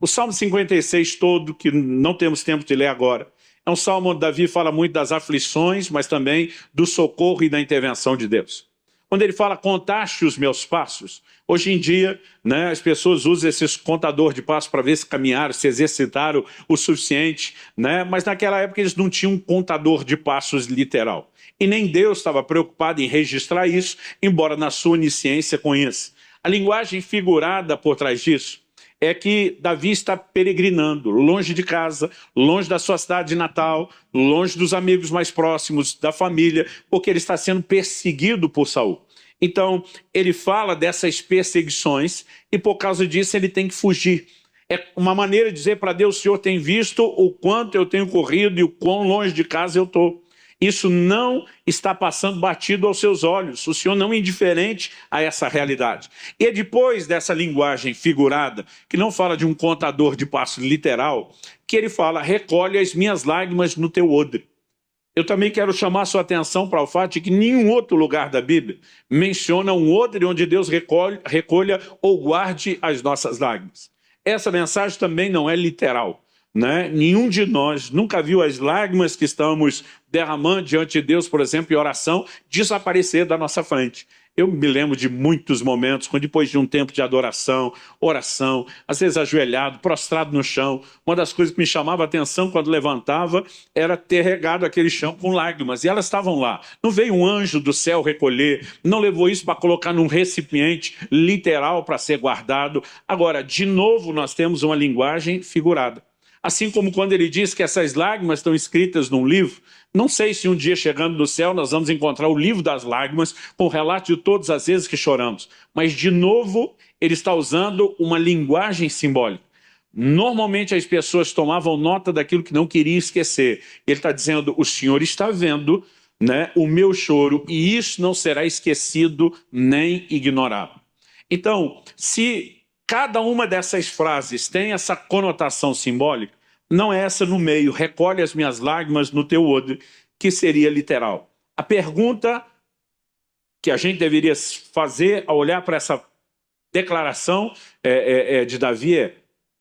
O Salmo 56 todo, que não temos tempo de ler agora, é um salmo onde Davi fala muito das aflições, mas também do socorro e da intervenção de Deus. Quando ele fala, contaste os meus passos, hoje em dia, né, as pessoas usam esse contador de passos para ver se caminharam, se exercitaram o suficiente, né, mas naquela época eles não tinham um contador de passos literal. E nem Deus estava preocupado em registrar isso, embora na sua onisciência conheça. A linguagem figurada por trás disso é que Davi está peregrinando, longe de casa, longe da sua cidade natal, longe dos amigos mais próximos, da família, porque ele está sendo perseguido por Saul. Então, ele fala dessas perseguições e por causa disso ele tem que fugir. É uma maneira de dizer para Deus, o Senhor tem visto o quanto eu tenho corrido e o quão longe de casa eu estou. Isso não está passando batido aos seus olhos. O Senhor não é indiferente a essa realidade. E é depois dessa linguagem figurada, que não fala de um contador de passos literal, que ele fala, recolhe as minhas lágrimas no teu odre. Eu também quero chamar a sua atenção para o fato de que nenhum outro lugar da Bíblia menciona um odre onde Deus recolha ou guarde as nossas lágrimas. Essa mensagem também não é literal. Né? Nenhum de nós nunca viu as lágrimas que estamos derramando diante de Deus, por exemplo, em oração, desaparecer da nossa frente. Eu me lembro de muitos momentos, quando depois de um tempo de adoração, oração, às vezes ajoelhado, prostrado no chão, uma das coisas que me chamava a atenção quando levantava era ter regado aquele chão com lágrimas, e elas estavam lá. Não veio um anjo do céu recolher, não levou isso para colocar num recipiente literal para ser guardado. Agora, de novo, nós temos uma linguagem figurada. Assim como quando ele diz que essas lágrimas estão escritas num livro, não sei se um dia chegando no céu nós vamos encontrar o livro das lágrimas com o relato de todas as vezes que choramos. Mas, de novo, ele está usando uma linguagem simbólica. Normalmente as pessoas tomavam nota daquilo que não queriam esquecer. Ele está dizendo, o Senhor está vendo, né, o meu choro e isso não será esquecido nem ignorado. Então, se cada uma dessas frases tem essa conotação simbólica, não é essa no meio, recolhe as minhas lágrimas no teu odre, que seria literal. A pergunta que a gente deveria fazer ao olhar para essa declaração de Davi é,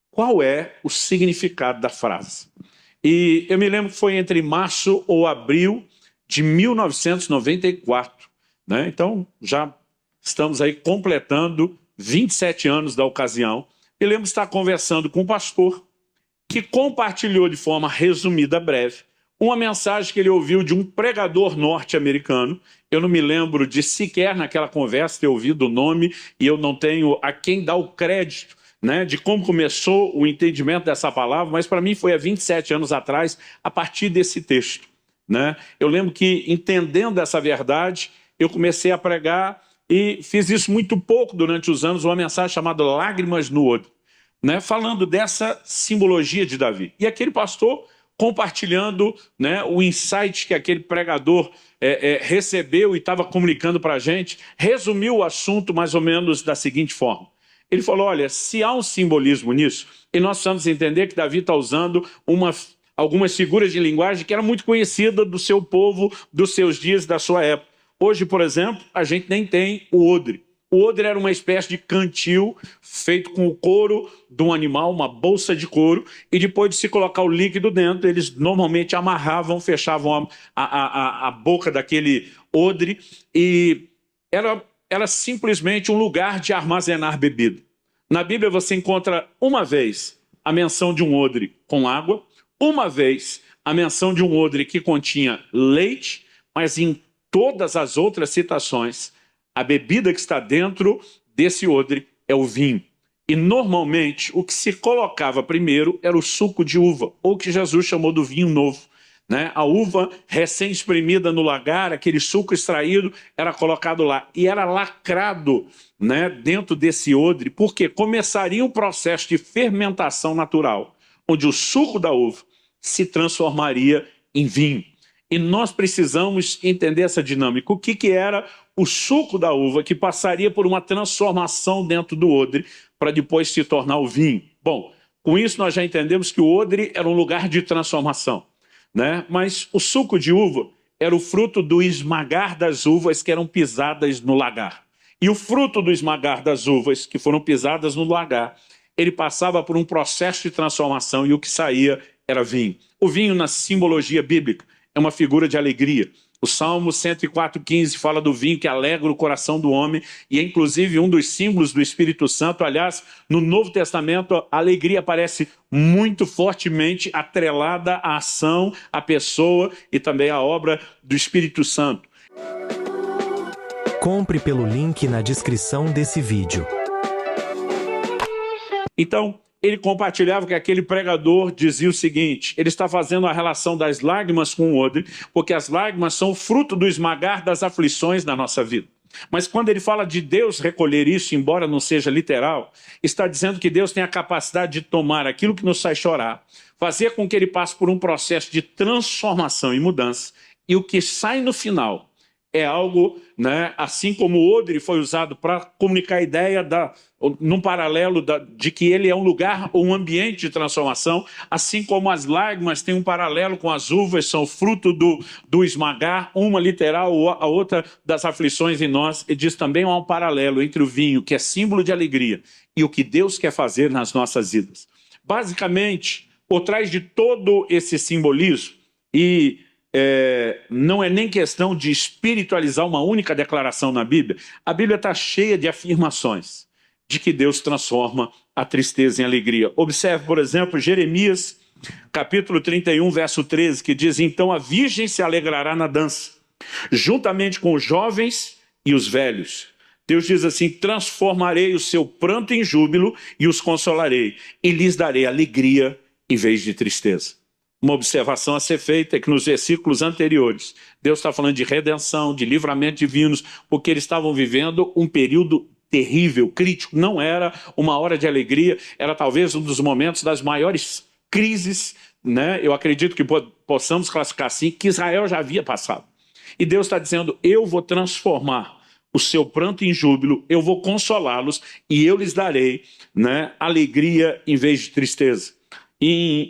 qual é o significado da frase? E eu me lembro que foi entre março ou abril de 1994, né? Então já estamos aí completando 27 anos da ocasião. Eu lembro de estar conversando com um pastor que compartilhou de forma resumida, breve, uma mensagem que ele ouviu de um pregador norte-americano. Eu não me lembro de sequer naquela conversa ter ouvido o nome e eu não tenho a quem dar o crédito, né, de como começou o entendimento dessa palavra, mas para mim foi há 27 anos atrás, a partir desse texto, né? Eu lembro que, entendendo essa verdade, eu comecei a pregar e fiz isso muito pouco durante os anos, uma mensagem chamada Lágrimas no Odre, né, falando dessa simbologia de Davi. E aquele pastor compartilhando, né, o insight que aquele pregador recebeu e estava comunicando para a gente, resumiu o assunto mais ou menos da seguinte forma. Ele falou, olha, se há um simbolismo nisso, e nós precisamos entender que Davi está usando algumas figuras de linguagem que eram muito conhecidas do seu povo, dos seus dias, da sua época. Hoje, por exemplo, a gente nem tem o odre. O odre era uma espécie de cantil feito com o couro de um animal, uma bolsa de couro, e depois de se colocar o líquido dentro, eles normalmente amarravam, fechavam a boca daquele odre, e era simplesmente um lugar de armazenar bebida. Na Bíblia você encontra uma vez a menção de um odre com água, uma vez a menção de um odre que continha leite, mas em todas as outras citações, a bebida que está dentro desse odre é o vinho. E normalmente o que se colocava primeiro era o suco de uva, ou que Jesus chamou do vinho novo, né? A uva recém-espremida no lagar, aquele suco extraído, era colocado lá e era lacrado, né, dentro desse odre, porque começaria um processo de fermentação natural, onde o suco da uva se transformaria em vinho. E nós precisamos entender essa dinâmica. O que era o suco da uva que passaria por uma transformação dentro do odre para depois se tornar o vinho? Bom, com isso nós já entendemos que o odre era um lugar de transformação, né? Mas o suco de uva era o fruto do esmagar das uvas que eram pisadas no lagar. E o fruto do esmagar das uvas que foram pisadas no lagar ele passava por um processo de transformação e o que saía era vinho. O vinho, na simbologia bíblica, é uma figura de alegria. O Salmo 104,15 fala do vinho que alegra o coração do homem e é inclusive um dos símbolos do Espírito Santo. Aliás, no Novo Testamento, a alegria aparece muito fortemente atrelada à ação, à pessoa e também à obra do Espírito Santo. Compre pelo link na descrição desse vídeo. Então, ele compartilhava que aquele pregador dizia o seguinte: ele está fazendo a relação das lágrimas com o odre, porque as lágrimas são fruto do esmagar das aflições na nossa vida. Mas quando ele fala de Deus recolher isso, embora não seja literal, está dizendo que Deus tem a capacidade de tomar aquilo que nos faz chorar, fazer com que ele passe por um processo de transformação e mudança, e o que sai no final é algo, né, assim como o odre foi usado para comunicar a ideia, num paralelo de que ele é um lugar ou um ambiente de transformação, assim como as lágrimas têm um paralelo com as uvas, são fruto do esmagar, uma literal, a outra das aflições em nós. E diz também há um paralelo entre o vinho, que é símbolo de alegria, e o que Deus quer fazer nas nossas vidas. Basicamente, por trás de todo esse simbolismo, não é nem questão de espiritualizar uma única declaração na Bíblia. A Bíblia está cheia de afirmações de que Deus transforma a tristeza em alegria. Observe, por exemplo, Jeremias, capítulo 31, verso 13, que diz: então a virgem se alegrará na dança, juntamente com os jovens e os velhos. Deus diz assim: transformarei o seu pranto em júbilo e os consolarei, e lhes darei alegria em vez de tristeza. Uma observação a ser feita é que nos versículos anteriores, Deus está falando de redenção, de livramento divinos, porque eles estavam vivendo um período terrível, crítico. Não era uma hora de alegria, era talvez um dos momentos das maiores crises, né? Eu acredito que possamos classificar assim, que Israel já havia passado. E Deus está dizendo: eu vou transformar o seu pranto em júbilo, eu vou consolá-los e eu lhes darei, né, alegria em vez de tristeza.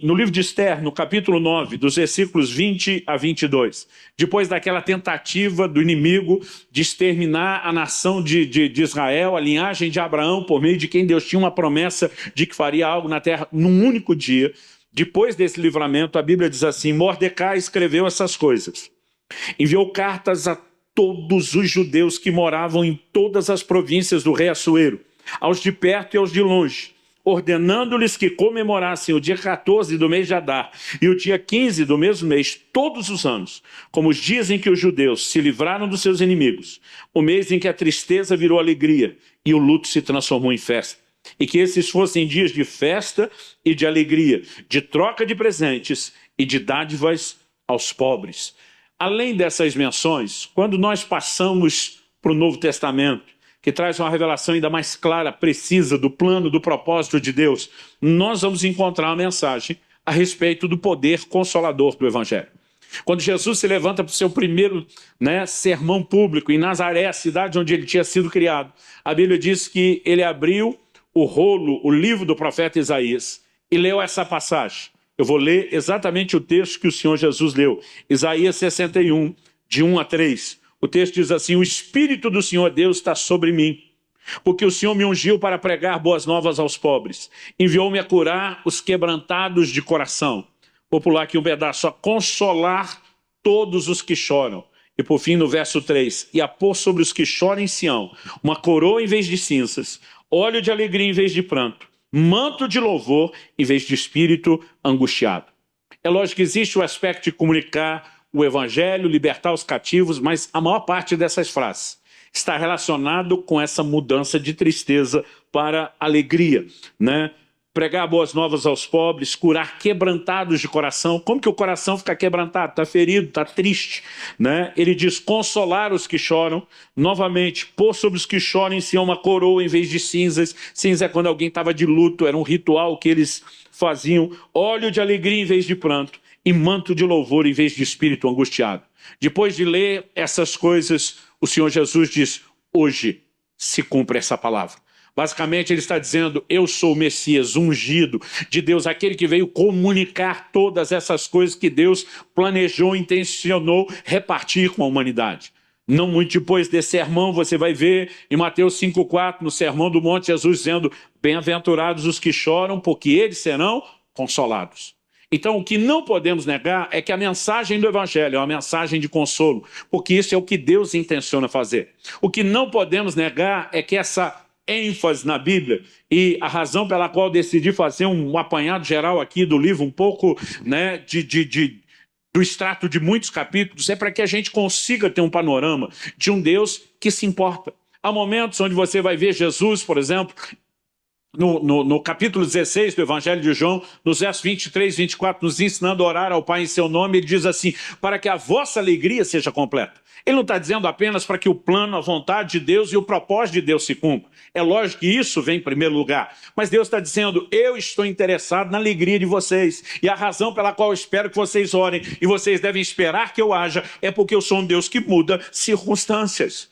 No livro de Esther, no capítulo 9, dos versículos 20 a 22, depois daquela tentativa do inimigo de exterminar a nação de Israel, a linhagem de Abraão, por meio de quem Deus tinha uma promessa de que faria algo na terra num único dia, depois desse livramento, a Bíblia diz assim: Mordecai escreveu essas coisas, enviou cartas a todos os judeus que moravam em todas as províncias do rei Assuero, aos de perto e aos de longe, ordenando-lhes que comemorassem o dia 14 do mês de Adar e o dia 15 do mesmo mês, todos os anos, como os dias em que os judeus se livraram dos seus inimigos, o mês em que a tristeza virou alegria e o luto se transformou em festa. E que esses fossem dias de festa e de alegria, de troca de presentes e de dádivas aos pobres. Além dessas menções, quando nós passamos para o Novo Testamento, que traz uma revelação ainda mais clara, precisa do plano, do propósito de Deus, nós vamos encontrar uma mensagem a respeito do poder consolador do Evangelho. Quando Jesus se levanta para o seu primeiro, sermão público em Nazaré, a cidade onde ele tinha sido criado, a Bíblia diz que ele abriu o rolo, o livro do profeta Isaías, e leu essa passagem. Eu vou ler exatamente o texto que o Senhor Jesus leu, Isaías 61, de 1 a 3. O texto diz assim: o Espírito do Senhor Deus está sobre mim, porque o Senhor me ungiu para pregar boas novas aos pobres, enviou-me a curar os quebrantados de coração. Vou pular aqui um pedaço: a consolar todos os que choram. E por fim, no verso 3, e a pôr sobre os que choram em Sião uma coroa em vez de cinzas, óleo de alegria em vez de pranto, manto de louvor em vez de espírito angustiado. É lógico que existe o aspecto de comunicar o Evangelho, libertar os cativos, mas a maior parte dessas frases está relacionado com essa mudança de tristeza para alegria, né? Pregar boas novas aos pobres, curar quebrantados de coração. Como que o coração fica quebrantado? Está ferido, está triste, né? Ele diz: consolar os que choram. Novamente, pôr sobre os que choram em si uma coroa em vez de cinzas. Cinza é quando alguém estava de luto, era um ritual que eles faziam. Óleo de alegria em vez de pranto, e manto de louvor em vez de espírito angustiado. Depois de ler essas coisas, o Senhor Jesus diz: hoje se cumpre essa palavra. Basicamente ele está dizendo: eu sou o Messias ungido de Deus, aquele que veio comunicar todas essas coisas que Deus planejou, intencionou repartir com a humanidade. Não muito depois desse sermão, você vai ver em Mateus 5,4, no Sermão do Monte, Jesus dizendo: bem-aventurados os que choram, porque eles serão consolados. Então, o que não podemos negar é que a mensagem do Evangelho é uma mensagem de consolo, porque isso é o que Deus intenciona fazer. O que não podemos negar é que essa ênfase na Bíblia, e a razão pela qual decidi fazer um apanhado geral aqui do livro, um pouco, né, do extrato de muitos capítulos, é para que a gente consiga ter um panorama de um Deus que se importa. Há momentos onde você vai ver Jesus, por exemplo, no capítulo 16 do Evangelho de João, nos versos 23 e 24, nos ensinando a orar ao Pai em seu nome, ele diz assim: para que a vossa alegria seja completa. Ele não está dizendo apenas para que o plano, a vontade de Deus e o propósito de Deus se cumpram. É lógico que isso vem em primeiro lugar. Mas Deus está dizendo: eu estou interessado na alegria de vocês. E a razão pela qual eu espero que vocês orem, e vocês devem esperar que eu haja, é porque eu sou um Deus que muda circunstâncias.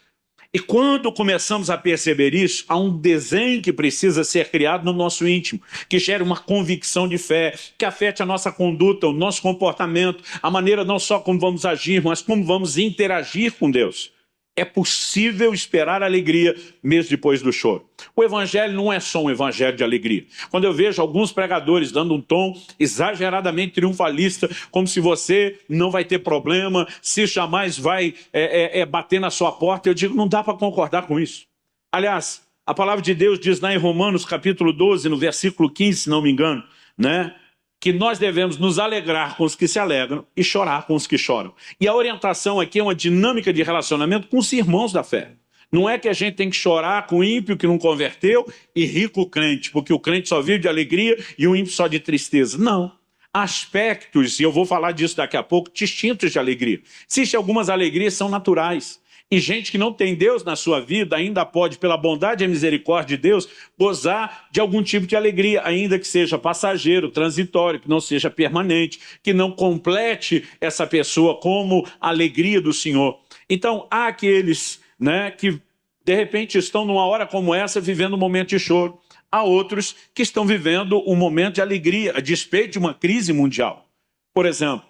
E quando começamos a perceber isso, há um desenho que precisa ser criado no nosso íntimo, que gere uma convicção de fé, que afete a nossa conduta, o nosso comportamento, a maneira não só como vamos agir, mas como vamos interagir com Deus. É possível esperar alegria mesmo depois do choro. O Evangelho não é só um Evangelho de alegria. Quando eu vejo alguns pregadores dando um tom exageradamente triunfalista, como se você não vai ter problema, se jamais vai bater na sua porta, eu digo, não dá para concordar com isso. Aliás, a palavra de Deus diz lá em Romanos capítulo 12, no versículo 15, se não me engano, né? Que nós devemos nos alegrar com os que se alegram e chorar com os que choram. E a orientação aqui é uma dinâmica de relacionamento com os irmãos da fé. Não é que a gente tem que chorar com o ímpio que não converteu e rir com o crente, porque o crente só vive de alegria e o ímpio só de tristeza. Não. Há aspectos, e eu vou falar disso daqui a pouco, distintos de alegria. Existem algumas alegrias que são naturais. E gente que não tem Deus na sua vida ainda pode, pela bondade e misericórdia de Deus, gozar de algum tipo de alegria, ainda que seja passageiro, transitório, que não seja permanente, que não complete essa pessoa como a alegria do Senhor. Então, há aqueles, né, que de repente estão numa hora como essa vivendo um momento de choro. Há outros que estão vivendo um momento de alegria, a despeito de uma crise mundial. Por exemplo,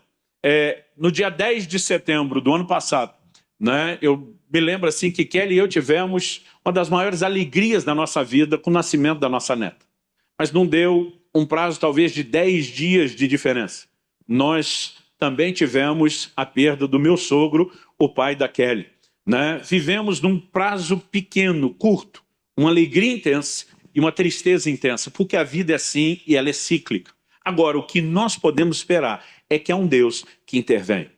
no dia 10 de setembro do ano passado, né, eu me lembro assim que Kelly e eu tivemos uma das maiores alegrias da nossa vida com o nascimento da nossa neta. Mas não deu um prazo talvez de 10 dias de diferença. Nós também tivemos a perda do meu sogro, o pai da Kelly. Né? Vivemos num prazo pequeno, curto, uma alegria intensa e uma tristeza intensa, porque a vida é assim e ela é cíclica. Agora, o que nós podemos esperar é que há um Deus que intervém.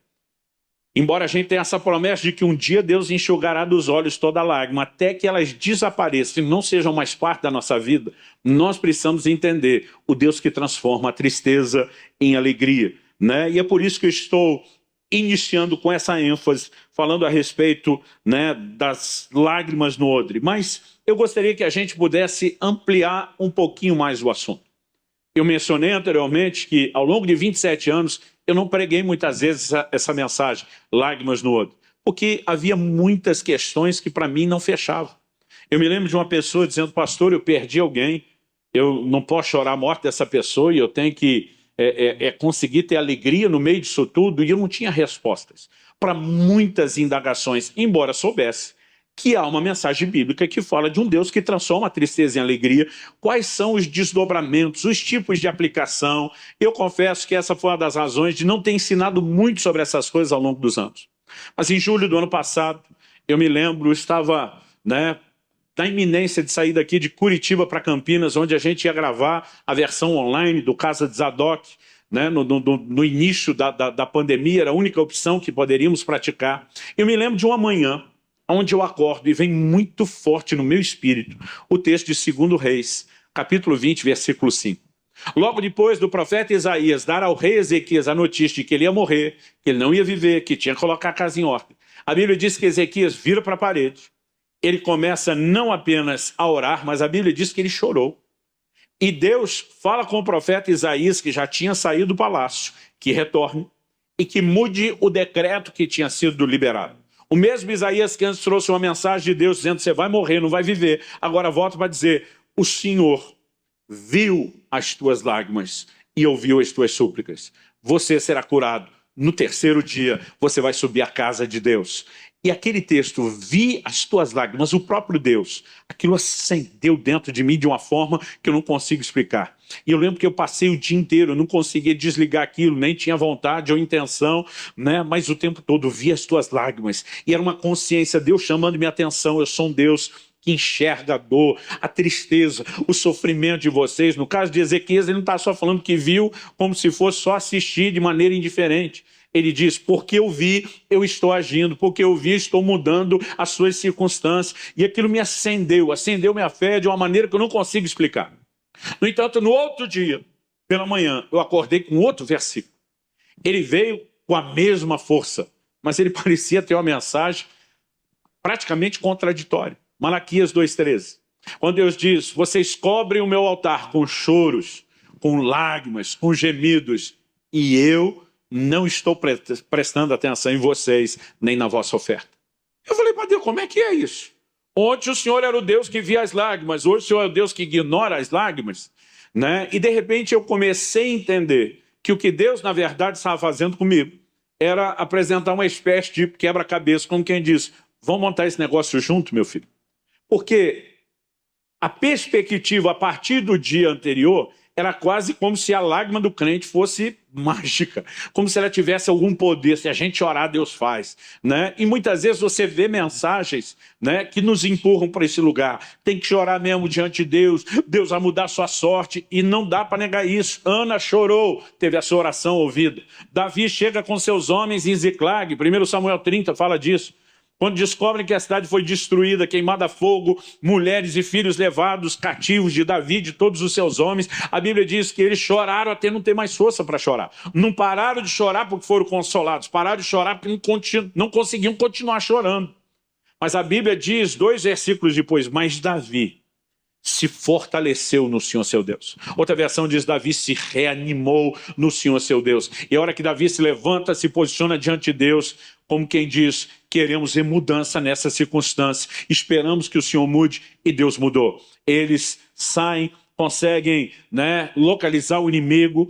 Embora a gente tenha essa promessa de que um dia Deus enxugará dos olhos toda lágrima, até que elas desapareçam e não sejam mais parte da nossa vida, nós precisamos entender o Deus que transforma a tristeza em alegria. Né? E é por isso que eu estou iniciando com essa ênfase, falando a respeito, né, das lágrimas no odre. Mas eu gostaria que a gente pudesse ampliar um pouquinho mais o assunto. Eu mencionei anteriormente que ao longo de 27 anos eu não preguei muitas vezes essa mensagem, lágrimas no odre, porque havia muitas questões que para mim não fechavam. Eu me lembro de uma pessoa dizendo: pastor, eu perdi alguém, eu não posso chorar a morte dessa pessoa e eu tenho que conseguir ter alegria no meio disso tudo, e eu não tinha respostas para muitas indagações, embora soubesse que há uma mensagem bíblica que fala de um Deus que transforma a tristeza em alegria. Quais são os desdobramentos, os tipos de aplicação? Eu confesso que essa foi uma das razões de não ter ensinado muito sobre essas coisas ao longo dos anos. Mas em julho do ano passado, eu me lembro, eu estava, né, na iminência de sair daqui de Curitiba para Campinas, onde a gente ia gravar a versão online do Casa de Zadok, né, no início da pandemia, era a única opção que poderíamos praticar. Eu me lembro de uma manhã, onde eu acordo e vem muito forte no meu espírito o texto de 2 Reis, capítulo 20, versículo 5. Logo depois do profeta Isaías dar ao rei Ezequias a notícia de que ele ia morrer, que ele não ia viver, que tinha que colocar a casa em ordem, a Bíblia diz que Ezequias vira para a parede. Ele começa não apenas a orar, mas a Bíblia diz que ele chorou. E Deus fala com o profeta Isaías, que já tinha saído do palácio, que retorne e que mude o decreto que tinha sido liberado. O mesmo Isaías que antes trouxe uma mensagem de Deus dizendo: você vai morrer, não vai viver. Agora volta para dizer: o Senhor viu as tuas lágrimas e ouviu as tuas súplicas. Você será curado. No terceiro dia, você vai subir à casa de Deus. E aquele texto, vi as tuas lágrimas, o próprio Deus, aquilo acendeu dentro de mim de uma forma que eu não consigo explicar. E eu lembro que eu passei o dia inteiro, eu não conseguia desligar aquilo, nem tinha vontade ou intenção, né? Mas o tempo todo vi as tuas lágrimas. E era uma consciência, Deus chamando minha atenção, eu sou um Deus que enxerga a dor, a tristeza, o sofrimento de vocês. No caso de Ezequias, ele não está só falando que viu como se fosse só assistir de maneira indiferente. Ele diz, porque eu vi, eu estou agindo, porque eu vi, estou mudando as suas circunstâncias. E aquilo me acendeu minha fé de uma maneira que eu não consigo explicar. No entanto, no outro dia, pela manhã, eu acordei com outro versículo. Ele veio com a mesma força, mas ele parecia ter uma mensagem praticamente contraditória. Malaquias 2,13. Quando Deus diz, vocês cobrem o meu altar com choros, com lágrimas, com gemidos, e eu não estou prestando atenção em vocês, nem na vossa oferta. Eu falei, mas Deus, como é que é isso? Ontem o Senhor era o Deus que via as lágrimas, hoje o Senhor é o Deus que ignora as lágrimas, né? E de repente eu comecei a entender que o que Deus na verdade estava fazendo comigo era apresentar uma espécie de quebra-cabeça, como quem diz, vamos montar esse negócio junto, meu filho? Porque a perspectiva a partir do dia anterior era quase como se a lágrima do crente fosse mágica, como se ela tivesse algum poder, se a gente orar, Deus faz, né? E muitas vezes você vê mensagens, né, que nos empurram para esse lugar, tem que chorar mesmo diante de Deus, Deus vai mudar a sua sorte, e não dá para negar isso. Ana chorou, teve a sua oração ouvida. Davi chega com seus homens em Ziclag, 1 Samuel 30 fala disso. Quando descobrem que a cidade foi destruída, queimada a fogo, mulheres e filhos levados cativos de Davi, de todos os seus homens, a Bíblia diz que eles choraram até não ter mais força para chorar. Não pararam de chorar porque foram consolados, pararam de chorar porque não conseguiam continuar chorando. Mas a Bíblia diz, 2 versículos depois, mas Davi se fortaleceu no Senhor seu Deus. Outra versão diz, Davi se reanimou no Senhor seu Deus. E a hora que Davi se levanta, se posiciona diante de Deus, como quem diz, queremos ver mudança nessa circunstância, esperamos que o Senhor mude, e Deus mudou. Eles saem, conseguem, né, localizar o inimigo,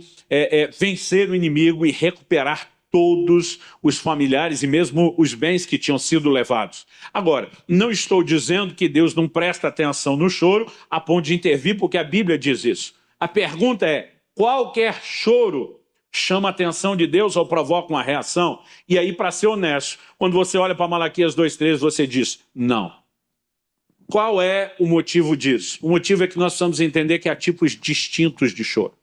vencer o inimigo e recuperar todos os familiares e mesmo os bens que tinham sido levados. Agora, não estou dizendo que Deus não presta atenção no choro a ponto de intervir, porque a Bíblia diz isso. A pergunta é, qualquer choro chama a atenção de Deus ou provoca uma reação? E aí, para ser honesto, quando você olha para Malaquias 2,13, você diz, não. Qual é o motivo disso? O motivo é que nós precisamos entender que há tipos distintos de choro.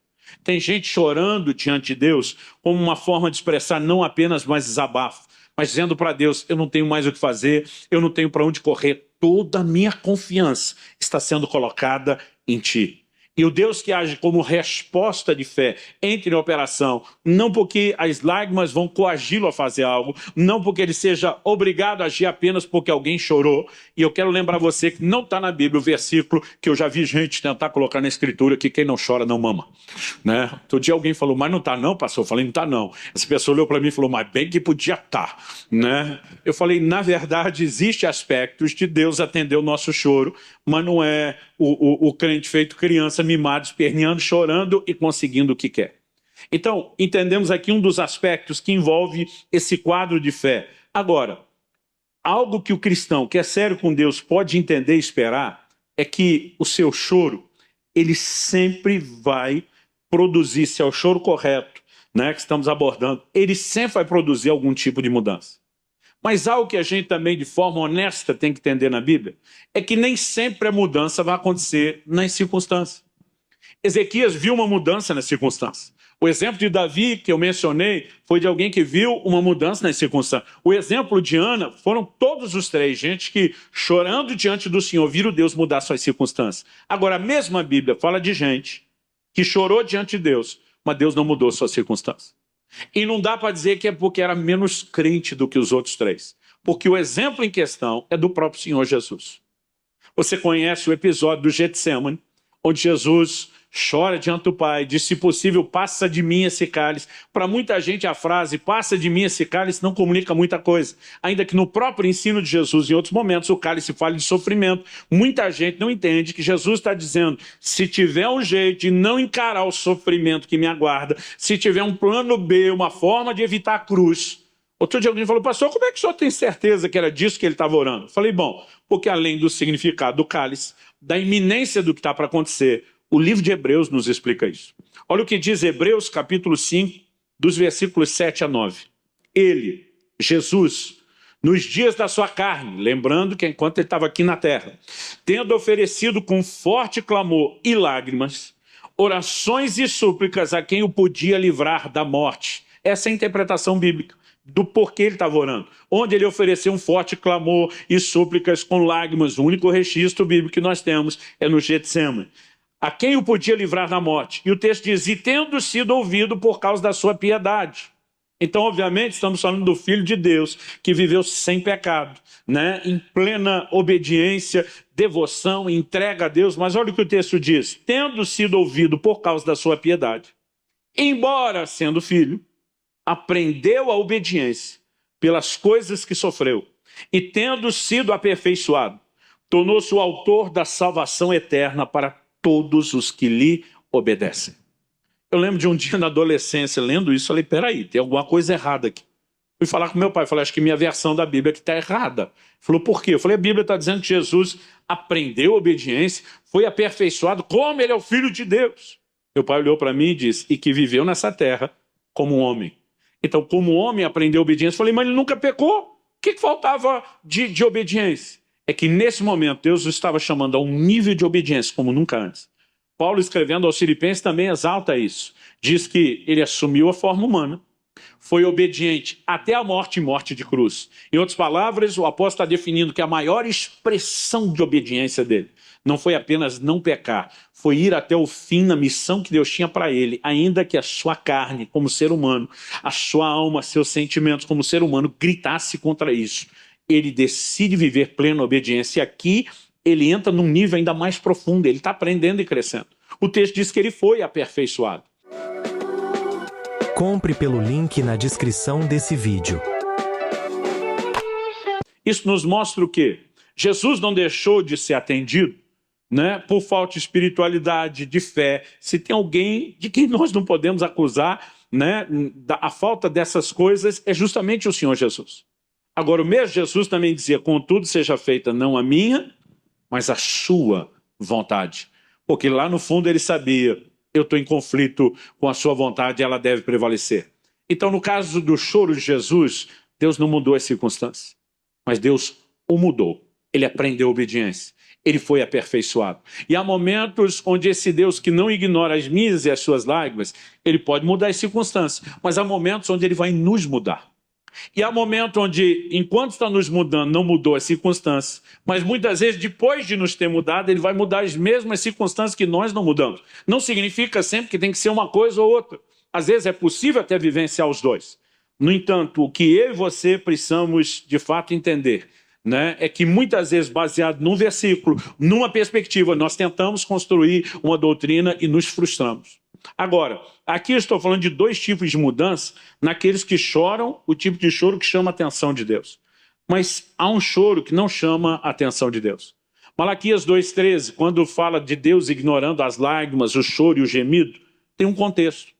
Tem gente chorando diante de Deus como uma forma de expressar não apenas mais desabafo, mas dizendo para Deus, eu não tenho mais o que fazer, eu não tenho para onde correr, toda a minha confiança está sendo colocada em Ti. E o Deus que age como resposta de fé entra em operação, não porque as lágrimas vão coagi-lo a fazer algo, não porque ele seja obrigado a agir apenas porque alguém chorou. E eu quero lembrar você que não está na Bíblia o versículo que eu já vi gente tentar colocar na Escritura, que quem não chora não mama. Né? Outro dia alguém falou, mas não está não, pastor? Eu falei, não está não. Essa pessoa olhou para mim e falou, mas bem que podia estar. Né? Eu falei, na verdade, existem aspectos de Deus atender o nosso choro, mas não é o crente feito criança, mimado, esperneando, chorando e conseguindo o que quer. Então, entendemos aqui um dos aspectos que envolve esse quadro de fé. Agora, algo que o cristão que é sério com Deus pode entender e esperar é que o seu choro, ele sempre vai produzir, se é o choro correto, né, que estamos abordando, ele sempre vai produzir algum tipo de mudança. Mas algo que a gente também, de forma honesta, tem que entender na Bíblia, é que nem sempre a mudança vai acontecer nas circunstâncias. Ezequias viu uma mudança nas circunstâncias. O exemplo de Davi, que eu mencionei, foi de alguém que viu uma mudança nas circunstâncias. O exemplo de Ana, foram todos os três, gente que, chorando diante do Senhor, viram Deus mudar suas circunstâncias. Agora, a mesma Bíblia fala de gente que chorou diante de Deus, mas Deus não mudou suas circunstâncias. E não dá para dizer que é porque era menos crente do que os outros três. Porque o exemplo em questão é do próprio Senhor Jesus. Você conhece o episódio do Getsêmani, onde Jesus chora diante do Pai, diz, se possível, passa de mim esse cálice. Para muita gente a frase, passa de mim esse cálice, não comunica muita coisa. Ainda que no próprio ensino de Jesus, em outros momentos, o cálice fala de sofrimento. Muita gente não entende que Jesus está dizendo, se tiver um jeito de não encarar o sofrimento que me aguarda, se tiver um plano B, uma forma de evitar a cruz, Outro dia alguém falou, pastor, como é que o senhor tem certeza que era disso que ele estava orando? Eu falei, bom, porque além do significado do cálice, da iminência do que está para acontecer, o livro de Hebreus nos explica isso. Olha o que diz Hebreus capítulo 5, dos versículos 7 a 9. Ele, Jesus, nos dias da sua carne, lembrando que enquanto ele estava aqui na terra, tendo oferecido com forte clamor e lágrimas, orações e súplicas a quem o podia livrar da morte. Essa é a interpretação bíblica do porquê ele estava orando. Onde ele ofereceu um forte clamor e súplicas com lágrimas. O único registro bíblico que nós temos é no Getsemane. A quem o podia livrar da morte. E o texto diz, e tendo sido ouvido por causa da sua piedade. Então, obviamente, estamos falando do Filho de Deus, que viveu sem pecado, né? Em plena obediência, devoção, entrega a Deus. Mas olha o que o texto diz, tendo sido ouvido por causa da sua piedade, embora sendo filho, aprendeu a obediência pelas coisas que sofreu, e tendo sido aperfeiçoado, tornou-se o autor da salvação eterna para todos os que lhe obedecem. Eu lembro de um dia na adolescência, lendo isso, falei, peraí, tem alguma coisa errada aqui. Fui falar com meu pai, falei, acho que minha versão da Bíblia aqui está errada. Ele falou, por quê? Eu falei, a Bíblia está dizendo que Jesus aprendeu obediência, foi aperfeiçoado, como ele é o Filho de Deus. Meu pai olhou para mim e disse, e que viveu nessa terra como um homem. Então, como homem, aprendeu obediência. Eu falei, mas ele nunca pecou. O que faltava de obediência? É que nesse momento Deus o estava chamando a um nível de obediência como nunca antes. Paulo, escrevendo aos Filipenses, também exalta isso. Diz que ele assumiu a forma humana, foi obediente até a morte e morte de cruz. Em outras palavras, o apóstolo está definindo que a maior expressão de obediência dele não foi apenas não pecar, foi ir até o fim na missão que Deus tinha para ele, ainda que a sua carne, como ser humano, a sua alma, seus sentimentos como ser humano, gritasse contra isso. Ele decide viver plena obediência. E aqui ele entra num nível ainda mais profundo, ele está aprendendo e crescendo. O texto diz que ele foi aperfeiçoado. Compre pelo link na descrição desse vídeo. Isso nos mostra o quê? Jesus não deixou de ser atendido, né, por falta de espiritualidade, de fé. Se tem alguém de quem nós não podemos acusar, né, a falta dessas coisas, é justamente o Senhor Jesus. Agora, o mesmo Jesus também dizia, contudo seja feita não a minha, mas a sua vontade. Porque lá no fundo ele sabia, eu estou em conflito com a sua vontade e ela deve prevalecer. Então, no caso do choro de Jesus, Deus não mudou as circunstâncias, mas Deus o mudou. Ele aprendeu obediência, ele foi aperfeiçoado. E há momentos onde esse Deus que não ignora as minhas e as suas lágrimas, ele pode mudar as circunstâncias, mas há momentos onde ele vai nos mudar. E há momentos onde, enquanto está nos mudando, não mudou as circunstâncias, mas muitas vezes, depois de nos ter mudado, ele vai mudar as mesmas circunstâncias que nós não mudamos. Não significa sempre que tem que ser uma coisa ou outra. Às vezes é possível até vivenciar os dois. No entanto, o que eu e você precisamos, de fato, entender, né, é que muitas vezes, baseado num versículo, numa perspectiva, nós tentamos construir uma doutrina e nos frustramos. Agora, aqui eu estou falando de dois tipos de mudança, naqueles que choram, o tipo de choro que chama a atenção de Deus. Mas há um choro que não chama a atenção de Deus. Malaquias 2,13, quando fala de Deus ignorando as lágrimas, o choro e o gemido, tem um contexto.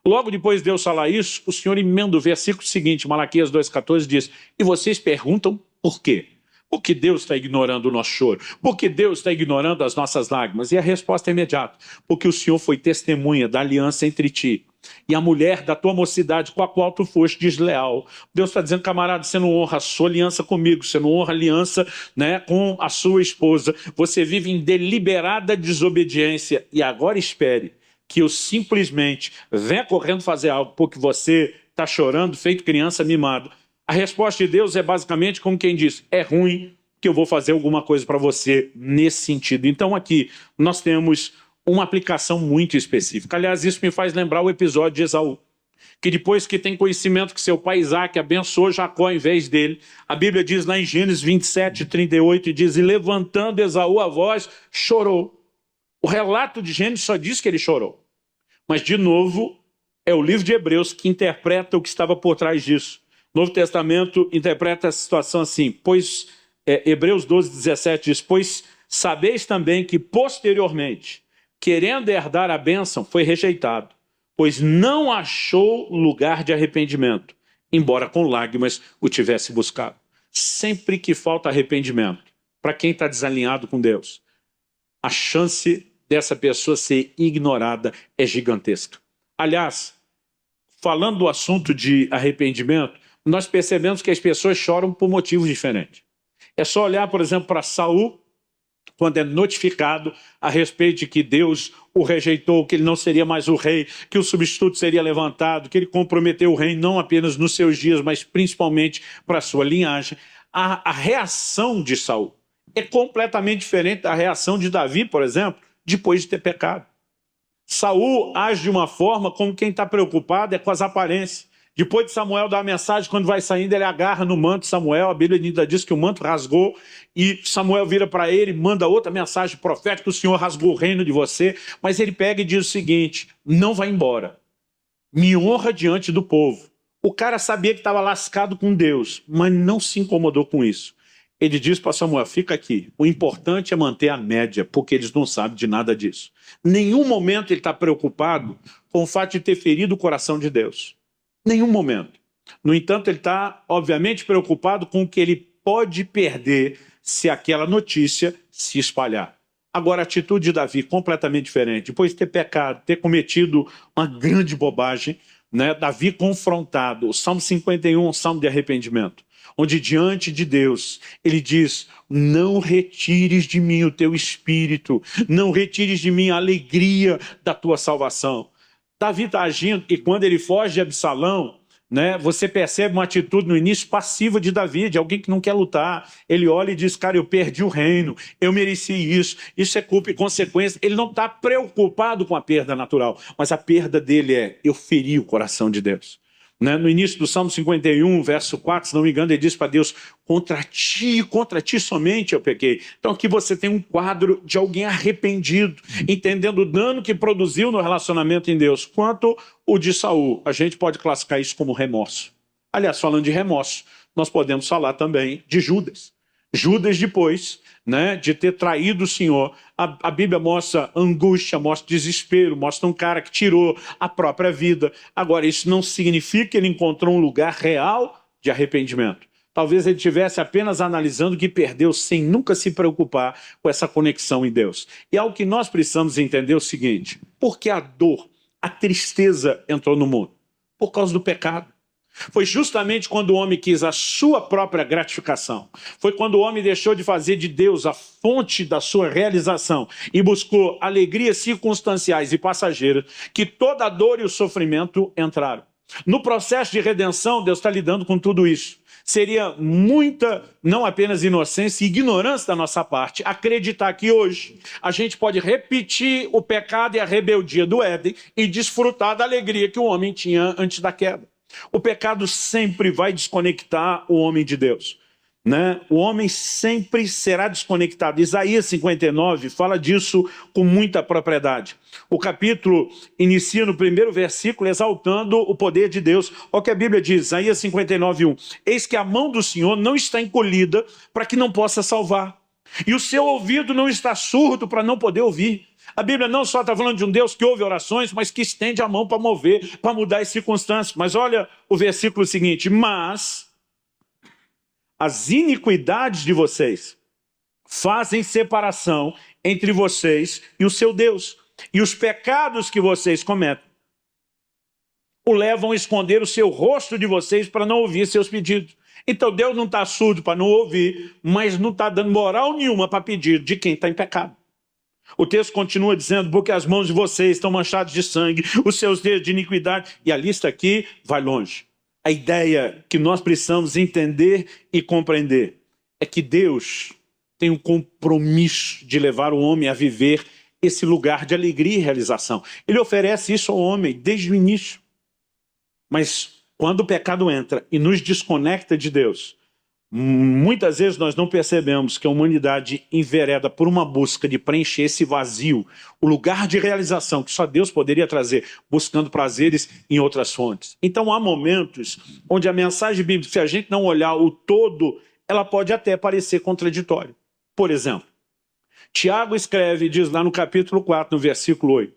Logo depois de Deus falar isso, o Senhor emenda o versículo seguinte, Malaquias 2,14 diz, e vocês perguntam por quê? Por que Deus está ignorando o nosso choro? Por que Deus está ignorando as nossas lágrimas? E a resposta é imediata. Porque o Senhor foi testemunha da aliança entre ti e a mulher da tua mocidade com a qual tu foste desleal. Deus está dizendo, camarada, você não honra a sua aliança comigo, você não honra a aliança, né, com a sua esposa. Você vive em deliberada desobediência e agora espere que eu simplesmente venha correndo fazer algo porque você está chorando, feito criança mimada. A resposta de Deus é basicamente como quem diz, é ruim que eu vou fazer alguma coisa para você nesse sentido. Então aqui nós temos uma aplicação muito específica. Aliás, isso me faz lembrar o episódio de Esaú, que depois que tem conhecimento que seu pai Isaac abençoou Jacó em vez dele, a Bíblia diz lá em Gênesis 27:38, diz, e levantando Esaú a voz, chorou. O relato de Gênesis só diz que ele chorou. Mas, de novo, é o livro de Hebreus que interpreta o que estava por trás disso. O Novo Testamento interpreta a situação assim, pois, Hebreus 12:17 diz, pois sabeis também que posteriormente, querendo herdar a bênção, foi rejeitado, pois não achou lugar de arrependimento, embora com lágrimas o tivesse buscado. Sempre que falta arrependimento, para quem está desalinhado com Deus, a chance dessa pessoa ser ignorada é gigantesca. Aliás, falando do assunto de arrependimento, nós percebemos que as pessoas choram por motivos diferentes. É só olhar, por exemplo, para Saul, quando é notificado a respeito de que Deus o rejeitou, que ele não seria mais o rei, que o substituto seria levantado, que ele comprometeu o reino não apenas nos seus dias, mas principalmente para a sua linhagem. A reação de Saul é completamente diferente da reação de Davi, por exemplo, depois de ter pecado. Saul age de uma forma como quem está preocupado é com as aparências. Depois de Samuel dar a mensagem, quando vai saindo, ele agarra no manto de Samuel. A Bíblia ainda diz que o manto rasgou e Samuel vira para ele e manda outra mensagem profética: o Senhor rasgou o reino de você. Mas ele pega e diz o seguinte: não vai embora, me honra diante do povo. O cara sabia que estava lascado com Deus, mas não se incomodou com isso. Ele diz para Samuel: fica aqui, o importante é manter a média, porque eles não sabem de nada disso. Nenhum momento ele está preocupado com o fato de ter ferido o coração de Deus. Nenhum momento. No entanto, ele está, obviamente, preocupado com o que ele pode perder se aquela notícia se espalhar. Agora, a atitude de Davi completamente diferente. Depois de ter pecado, ter cometido uma grande bobagem, né? Davi confrontado. O Salmo 51 é um salmo de arrependimento, onde diante de Deus ele diz: não retires de mim o teu espírito, não retires de mim a alegria da tua salvação. Davi está agindo, e quando ele foge de Absalão, né, você percebe uma atitude no início passiva de Davi, de alguém que não quer lutar. Ele olha e diz: cara, eu perdi o reino, eu mereci isso é culpa e consequência. Ele não está preocupado com a perda natural, mas a perda dele é: eu feri o coração de Deus. Né? No início do Salmo 51, verso 4, se não me engano, ele diz para Deus: contra ti somente eu pequei. Então aqui você tem um quadro de alguém arrependido, entendendo o dano que produziu no relacionamento em Deus. Quanto o de Saul, a gente pode classificar isso como remorso. Aliás, falando de remorso, nós podemos falar também de Judas. Judas, depois, né, de ter traído o Senhor, a Bíblia mostra angústia, mostra desespero, mostra um cara que tirou a própria vida. Agora, isso não significa que ele encontrou um lugar real de arrependimento. Talvez ele estivesse apenas analisando o que perdeu sem nunca se preocupar com essa conexão em Deus. E algo que nós precisamos entender é o seguinte: por que a dor, a tristeza entrou no mundo? Por causa do pecado. Foi justamente quando o homem quis a sua própria gratificação. Foi quando o homem deixou de fazer de Deus a fonte da sua realização e buscou alegrias circunstanciais e passageiras, que toda a dor e o sofrimento entraram. No processo de redenção, Deus está lidando com tudo isso. Seria muita, não apenas inocência e ignorância da nossa parte, acreditar que hoje a gente pode repetir o pecado e a rebeldia do Éden e desfrutar da alegria que o homem tinha antes da queda. O pecado sempre vai desconectar o homem de Deus, né? O homem sempre será desconectado. Isaías 59 fala disso com muita propriedade. O capítulo inicia no primeiro versículo exaltando o poder de Deus. Olha o que a Bíblia diz, Isaías 59:1. Eis que a mão do Senhor não está encolhida para que não possa salvar, e o seu ouvido não está surdo para não poder ouvir. A Bíblia não só está falando de um Deus que ouve orações, mas que estende a mão para mover, para mudar as circunstâncias. Mas olha o versículo seguinte: mas as iniquidades de vocês fazem separação entre vocês e o seu Deus, e os pecados que vocês cometem o levam a esconder o seu rosto de vocês para não ouvir seus pedidos. Então Deus não está surdo para não ouvir, mas não está dando moral nenhuma para pedir de quem está em pecado. O texto continua dizendo: porque as mãos de vocês estão manchadas de sangue, os seus dedos de iniquidade. E a lista aqui vai longe. A ideia que nós precisamos entender e compreender é que Deus tem um compromisso de levar o homem a viver esse lugar de alegria e realização. Ele oferece isso ao homem desde o início. Mas quando o pecado entra e nos desconecta de Deus, muitas vezes nós não percebemos que a humanidade envereda por uma busca de preencher esse vazio, o lugar de realização que só Deus poderia trazer, buscando prazeres em outras fontes. Então há momentos onde a mensagem bíblica, se a gente não olhar o todo, ela pode até parecer contraditória. Por exemplo, Tiago escreve, diz lá no capítulo 4, no versículo 8: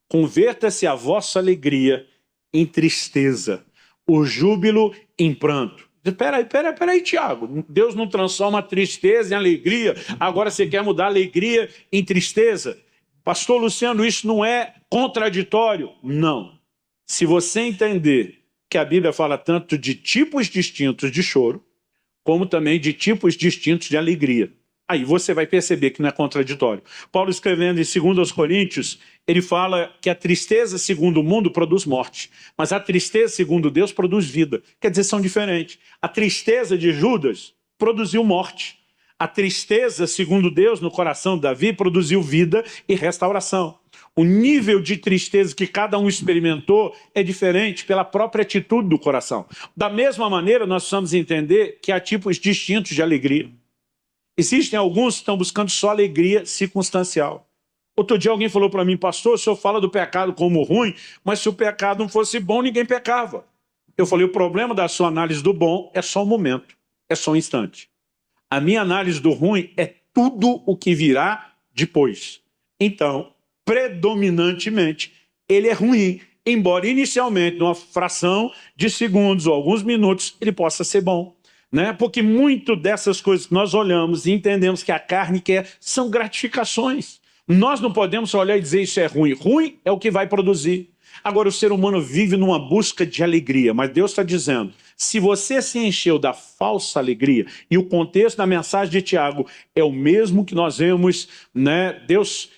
converta-se a vossa alegria em tristeza, o júbilo em pranto. Peraí, Tiago, Deus não transforma a tristeza em alegria, agora você quer mudar a alegria em tristeza? Pastor Luciano, isso não é contraditório? Não. Se você entender que a Bíblia fala tanto de tipos distintos de choro, como também de tipos distintos de alegria, aí você vai perceber que não é contraditório. Paulo, escrevendo em 2 Coríntios, ele fala que a tristeza segundo o mundo produz morte, mas a tristeza segundo Deus produz vida. Quer dizer, são diferentes. A tristeza de Judas produziu morte. A tristeza segundo Deus no coração de Davi produziu vida e restauração. O nível de tristeza que cada um experimentou é diferente pela própria atitude do coração. Da mesma maneira, nós precisamos entender que há tipos distintos de alegria. Existem alguns que estão buscando só alegria circunstancial. Outro dia alguém falou para mim, pastor, o senhor fala do pecado como ruim, mas se o pecado não fosse bom, ninguém pecava. Eu falei, o problema da sua análise do bom é só um momento, é só um instante. A minha análise do ruim é tudo o que virá depois. Então, predominantemente, ele é ruim, embora inicialmente, numa fração de segundos ou alguns minutos, ele possa ser bom. Né? Porque muito dessas coisas que nós olhamos e entendemos que a carne quer são gratificações. Nós não podemos olhar e dizer isso é ruim. Ruim é o que vai produzir. Agora, o ser humano vive numa busca de alegria, mas Deus está dizendo, se você se encheu da falsa alegria, e o contexto da mensagem de Tiago é o mesmo que nós vemos, né? Deus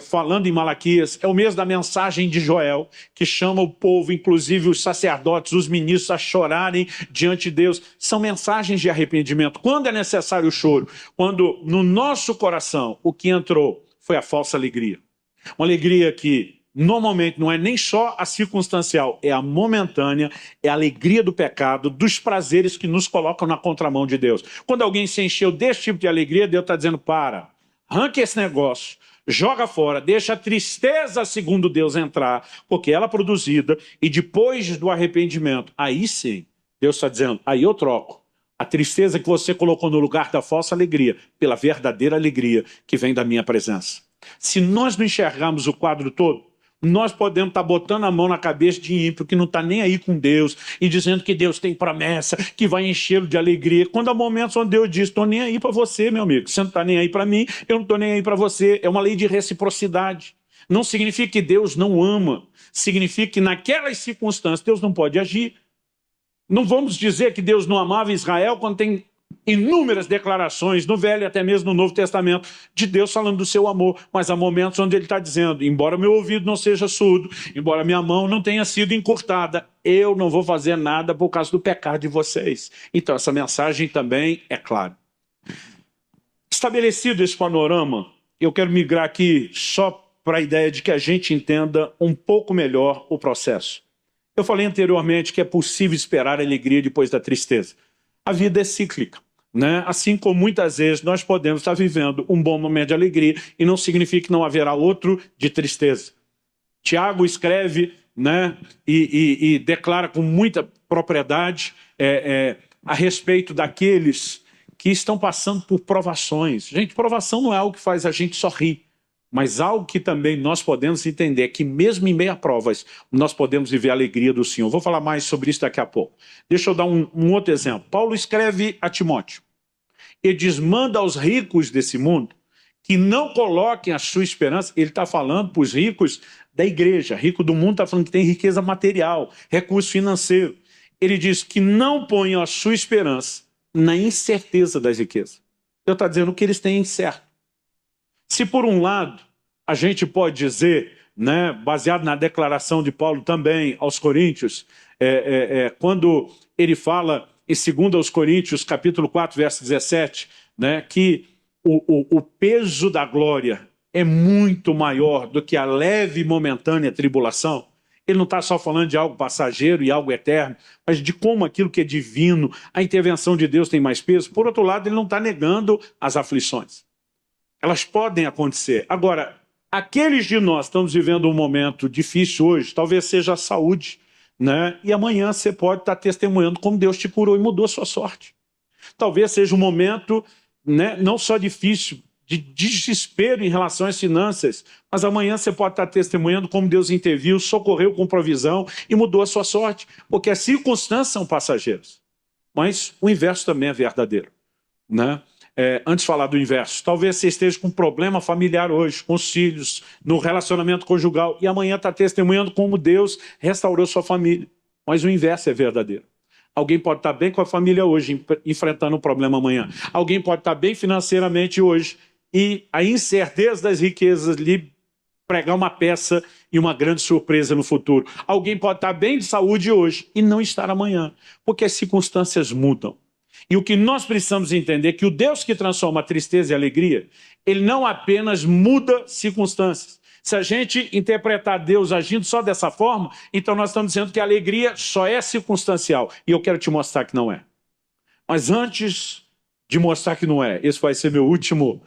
falando em Malaquias, é o mesmo da mensagem de Joel, que chama o povo, inclusive os sacerdotes, os ministros, a chorarem diante de Deus. São mensagens de arrependimento. Quando é necessário o choro? Quando no nosso coração o que entrou foi a falsa alegria. Uma alegria que normalmente não é nem só a circunstancial, é a momentânea, é a alegria do pecado, dos prazeres que nos colocam na contramão de Deus. Quando alguém se encheu desse tipo de alegria, Deus está dizendo, para, arranca esse negócio, joga fora, deixa a tristeza segundo Deus entrar, porque ela é produzida, e depois do arrependimento, aí sim, Deus está dizendo, aí eu troco a tristeza que você colocou no lugar da falsa alegria, pela verdadeira alegria que vem da minha presença. Se nós não enxergarmos o quadro todo, nós podemos estar botando a mão na cabeça de ímpio que não está nem aí com Deus e dizendo que Deus tem promessa, que vai enchê-lo de alegria, quando há momentos onde Deus diz, estou nem aí para você, meu amigo, você não está nem aí para mim, eu não estou nem aí para você. É uma lei de reciprocidade. Não significa que Deus não ama, significa que naquelas circunstâncias Deus não pode agir. Não vamos dizer que Deus não amava Israel quando tem inúmeras declarações no Velho e até mesmo no Novo Testamento de Deus falando do seu amor, mas há momentos onde ele está dizendo, embora meu ouvido não seja surdo, embora minha mão não tenha sido encurtada, eu não vou fazer nada por causa do pecado de vocês. Então essa mensagem também é clara. Estabelecido esse panorama, eu quero migrar aqui só para a ideia de que a gente entenda um pouco melhor o processo. Eu falei anteriormente que é possível esperar a alegria depois da tristeza. A vida é cíclica, né? Assim como muitas vezes nós podemos estar vivendo um bom momento de alegria e não significa que não haverá outro de tristeza. Tiago escreve, né, e declara com muita propriedade a respeito daqueles que estão passando por provações. Gente, provação não é algo que faz a gente sorrir, mas algo que também nós podemos entender é que mesmo em meio a provas, nós podemos viver a alegria do Senhor. Vou falar mais sobre isso daqui a pouco. Deixa eu dar um outro exemplo. Paulo escreve a Timóteo. Ele diz, manda aos ricos desse mundo que não coloquem a sua esperança. Ele está falando para os ricos da igreja. Rico do mundo está falando que tem riqueza material, recurso financeiro. Ele diz que não ponham a sua esperança na incerteza das riquezas. Ele está dizendo que eles têm incerto. Se por um lado a gente pode dizer, né, baseado na declaração de Paulo também aos Coríntios, quando ele fala em 2 Coríntios, capítulo 4, verso 17, né, que o peso da glória é muito maior do que a leve e momentânea tribulação, ele não está só falando de algo passageiro e algo eterno, mas de como aquilo que é divino, a intervenção de Deus tem mais peso. Por outro lado, ele não está negando as aflições. Elas podem acontecer. Agora, aqueles de nós que estamos vivendo um momento difícil hoje, talvez seja a saúde, né? E amanhã você pode estar testemunhando como Deus te curou e mudou a sua sorte. Talvez seja um momento, né, não só difícil de desespero em relação às finanças, mas amanhã você pode estar testemunhando como Deus interviu, socorreu com provisão e mudou a sua sorte, porque as circunstâncias são passageiras. Mas o inverso também é verdadeiro, né? Antes de falar do inverso, talvez você esteja com um problema familiar hoje, com os filhos, no relacionamento conjugal, e amanhã está testemunhando como Deus restaurou sua família. Mas o inverso é verdadeiro. Alguém pode estar bem com a família hoje, enfrentando um problema amanhã. Alguém pode estar bem financeiramente hoje, e a incerteza das riquezas lhe pregar uma peça e uma grande surpresa no futuro. Alguém pode estar bem de saúde hoje e não estar amanhã, porque as circunstâncias mudam. E o que nós precisamos entender é que o Deus que transforma a tristeza e a alegria, ele não apenas muda circunstâncias. Se a gente interpretar Deus agindo só dessa forma, então nós estamos dizendo que a alegria só é circunstancial. E eu quero te mostrar que não é. Mas antes de mostrar que não é, esse vai ser meu último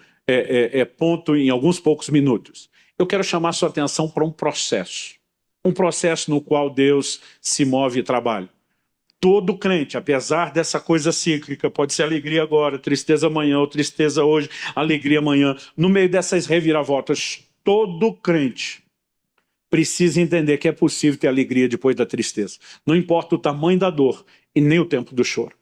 ponto em alguns poucos minutos. Eu quero chamar sua atenção para um processo. Um processo no qual Deus se move e trabalha. Todo crente, apesar dessa coisa cíclica, pode ser alegria agora, tristeza amanhã, ou tristeza hoje, alegria amanhã. No meio dessas reviravoltas, todo crente precisa entender que é possível ter alegria depois da tristeza. Não importa o tamanho da dor e nem o tempo do choro.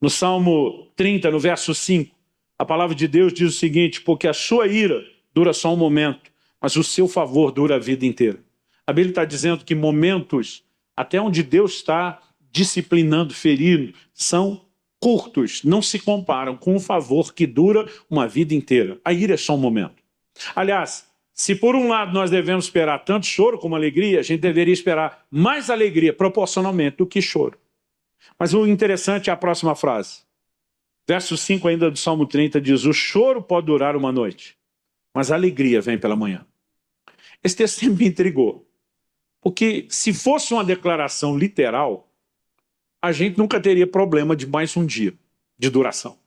No Salmo 30, no verso 5, a palavra de Deus diz o seguinte: porque a sua ira dura só um momento, mas o seu favor dura a vida inteira. A Bíblia está dizendo que momentos, até onde Deus está disciplinando, ferindo, são curtos, não se comparam com o favor que dura uma vida inteira. A ira é só um momento. Aliás, se por um lado nós devemos esperar tanto choro como alegria, a gente deveria esperar mais alegria proporcionalmente do que choro. Mas o interessante é a próxima frase. Verso 5 ainda do Salmo 30 diz: o choro pode durar uma noite, mas a alegria vem pela manhã. Esse texto sempre me intrigou, porque se fosse uma declaração literal, a gente nunca teria problema de mais um dia de duração.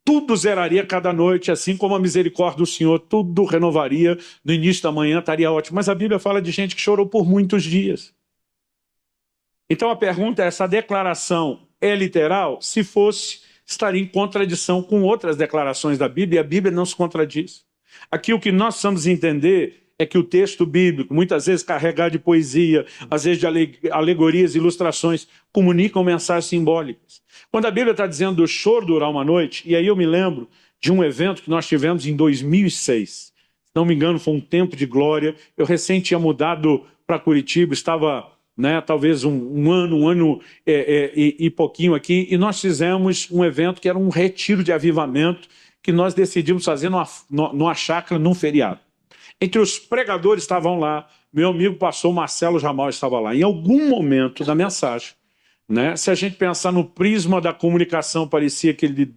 Tudo zeraria cada noite, assim como a misericórdia do Senhor, tudo renovaria no início da manhã, estaria ótimo. Mas a Bíblia fala de gente que chorou por muitos dias. Então a pergunta é: essa declaração é literal? Se fosse, estaria em contradição com outras declarações da Bíblia, e a Bíblia não se contradiz. Aqui o que nós precisamos entender é que o texto bíblico, muitas vezes carregado de poesia, às vezes de alegorias, ilustrações, comunicam mensagens simbólicas. Quando a Bíblia está dizendo do choro durar uma noite, e aí eu me lembro de um evento que nós tivemos em 2006. Se não me engano, foi um tempo de glória. Eu recém tinha mudado para Curitiba, estava talvez um ano e pouquinho aqui, e nós fizemos um evento que era um retiro de avivamento, que nós decidimos fazer numa chácara, num feriado. Entre os pregadores estavam lá, meu amigo pastor Marcelo Jamal estava lá. Em algum momento da mensagem, se a gente pensar no prisma da comunicação, parecia que ele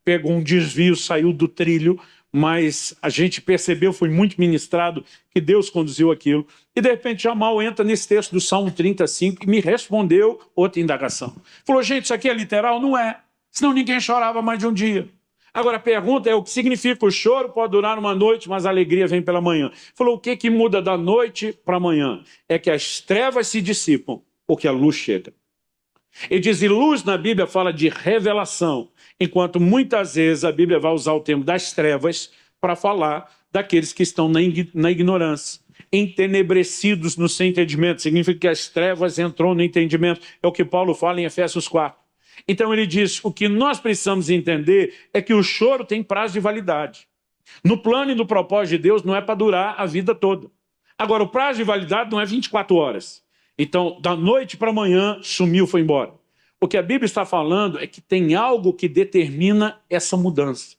pegou um desvio, saiu do trilho, mas a gente percebeu, foi muito ministrado, que Deus conduziu aquilo. E de repente Jamal entra nesse texto do Salmo 35 e me respondeu outra indagação. Falou: gente, isso aqui é literal? Não é, senão ninguém chorava mais de um dia. Agora a pergunta é: o que significa o choro pode durar uma noite, mas a alegria vem pela manhã? Falou: o que muda da noite para a manhã? É que as trevas se dissipam, porque a luz chega. Ele diz, e luz na Bíblia fala de revelação, enquanto muitas vezes a Bíblia vai usar o termo das trevas para falar daqueles que estão na ignorância, entenebrecidos no seu entendimento. Significa que as trevas entrou no entendimento. É o que Paulo fala em Efésios 4. Então ele diz, o que nós precisamos entender é que o choro tem prazo de validade. No plano e no propósito de Deus não é para durar a vida toda. Agora, o prazo de validade não é 24 horas. Então, da noite para amanhã, sumiu, foi embora. O que a Bíblia está falando é que tem algo que determina essa mudança.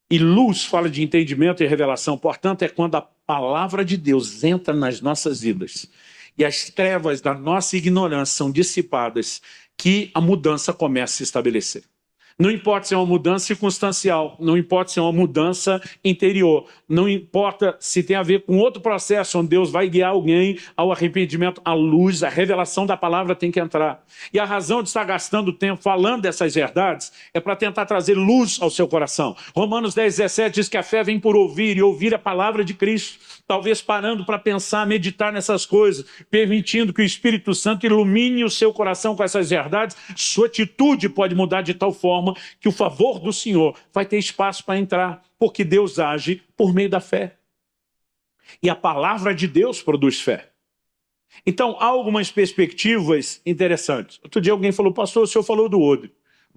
E luz fala de entendimento e revelação, portanto, é quando a palavra de Deus entra nas nossas vidas e as trevas da nossa ignorância são dissipadas, que a mudança começa a se estabelecer. Não importa se é uma mudança circunstancial, não importa se é uma mudança interior, não importa se tem a ver com outro processo onde Deus vai guiar alguém ao arrependimento, a luz, a revelação da palavra tem que entrar. E a razão de estar gastando tempo falando dessas verdades é para tentar trazer luz ao seu coração. Romanos 10:17 diz que a fé vem por ouvir e ouvir a palavra de Cristo. talvez parando para pensar, meditar nessas coisas, permitindo que o Espírito Santo ilumine o seu coração com essas verdades, sua atitude pode mudar de tal forma que o favor do Senhor vai ter espaço para entrar, porque Deus age por meio da fé. E a palavra de Deus produz fé. Então, há algumas perspectivas interessantes. Outro dia alguém falou, pastor, o senhor falou do odre.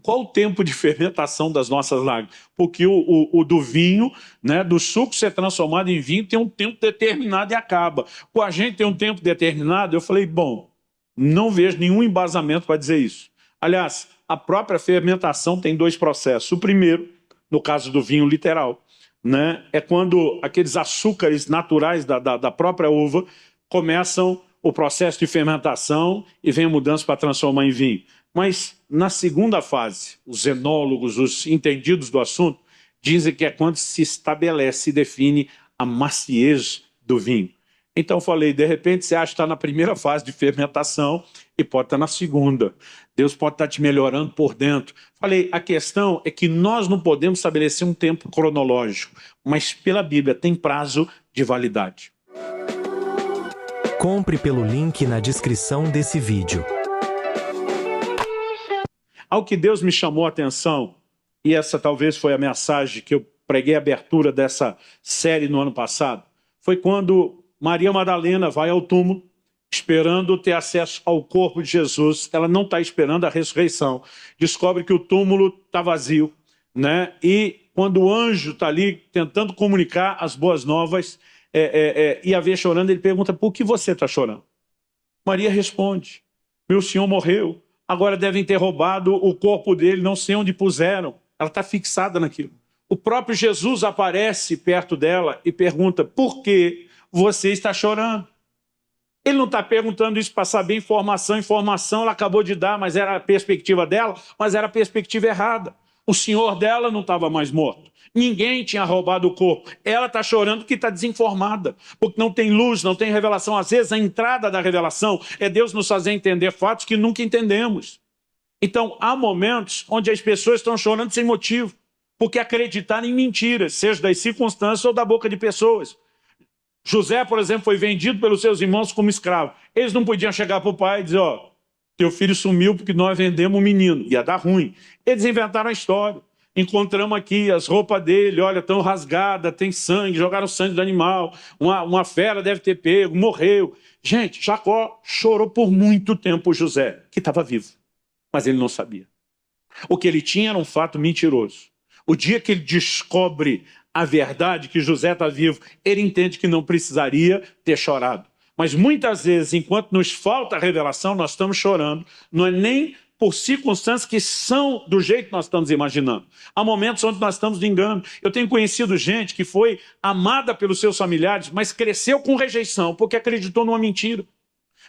Qual o tempo de fermentação das nossas lágrimas? Porque o do vinho, né, do suco ser transformado em vinho, tem um tempo determinado e acaba. Com a gente tem um tempo determinado, eu falei, bom, não vejo nenhum embasamento para dizer isso. Aliás, a própria fermentação tem dois processos. O primeiro, no caso do vinho literal, né, é quando aqueles açúcares naturais da própria uva começam o processo de fermentação e vem a mudança para transformar em vinho. Mas na segunda fase, os enólogos, os entendidos do assunto, dizem que é quando se estabelece e define a maciez do vinho. Então eu falei, de repente você acha que está na primeira fase de fermentação e pode estar na segunda. Deus pode estar te melhorando por dentro. Falei, a questão é que nós não podemos estabelecer um tempo cronológico, mas pela Bíblia tem prazo de validade. Compre pelo link na descrição desse vídeo. Ao que Deus me chamou a atenção, e essa talvez foi a mensagem que eu preguei a abertura dessa série no ano passado, foi quando Maria Madalena vai ao túmulo, esperando ter acesso ao corpo de Jesus. Ela não está esperando a ressurreição. Descobre que o túmulo está vazio, né? E quando o anjo está ali tentando comunicar as boas novas, e a vê chorando, ele pergunta, por que você está chorando? Maria responde, meu senhor morreu, agora devem ter roubado o corpo dele, não sei onde puseram. Ela está fixada naquilo. O próprio Jesus aparece perto dela e pergunta, por que você está chorando? Ele não está perguntando isso para saber informação ela acabou de dar, mas era a perspectiva dela, mas era a perspectiva errada. O senhor dela não estava mais morto. Ninguém tinha roubado o corpo. Ela está chorando porque está desinformada, porque não tem luz, não tem revelação. Às vezes a entrada da revelação é Deus nos fazer entender fatos que nunca entendemos. Então há momentos onde as pessoas estão chorando sem motivo, porque acreditaram em mentiras, seja das circunstâncias ou da boca de pessoas. José, por exemplo, foi vendido pelos seus irmãos como escravo. Eles não podiam chegar para o pai e dizer, ó, teu filho sumiu porque nós vendemos o menino. Ia dar ruim. Eles inventaram a história. Encontramos aqui as roupas dele, olha, estão rasgadas, tem sangue, jogaram sangue do animal, uma fera deve ter pego, morreu. Gente, Jacó chorou por muito tempo o José, que estava vivo, mas ele não sabia. O que ele tinha era um fato mentiroso. O dia que ele descobre a verdade, que José está vivo, ele entende que não precisaria ter chorado. Mas muitas vezes, enquanto nos falta a revelação, nós estamos chorando, não é nem por circunstâncias que são do jeito que nós estamos imaginando. Há momentos onde nós estamos de engano. Eu tenho conhecido gente que foi amada pelos seus familiares, mas cresceu com rejeição, porque acreditou numa mentira.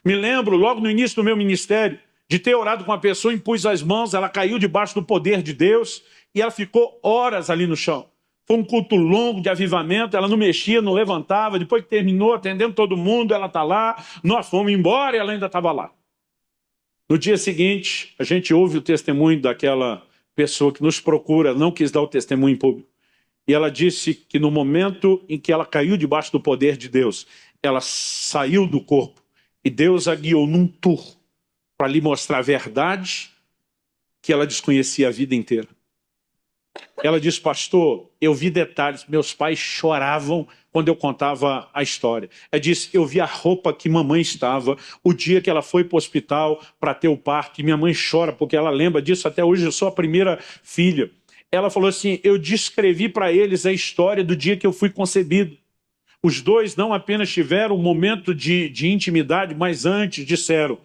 Me lembro, logo no início do meu ministério, de ter orado com uma pessoa, impus as mãos, ela caiu debaixo do poder de Deus e ela ficou horas ali no chão. Foi um culto longo de avivamento, ela não mexia, não levantava, depois que terminou atendendo todo mundo, ela está lá, nós fomos embora e ela ainda estava lá. No dia seguinte, a gente ouve o testemunho daquela pessoa que nos procura, não quis dar o testemunho em público. E ela disse que no momento em que ela caiu debaixo do poder de Deus, ela saiu do corpo e Deus a guiou num tour para lhe mostrar a verdade que ela desconhecia a vida inteira. Ela disse, pastor, eu vi detalhes, meus pais choravam quando eu contava a história. Ela disse, eu vi a roupa que mamãe estava, o dia que ela foi para o hospital para ter o parto, e minha mãe chora porque ela lembra disso, até hoje eu sou a primeira filha. Ela falou assim, eu descrevi para eles a história do dia que eu fui concebido. Os dois não apenas tiveram um momento de intimidade, mas antes disseram,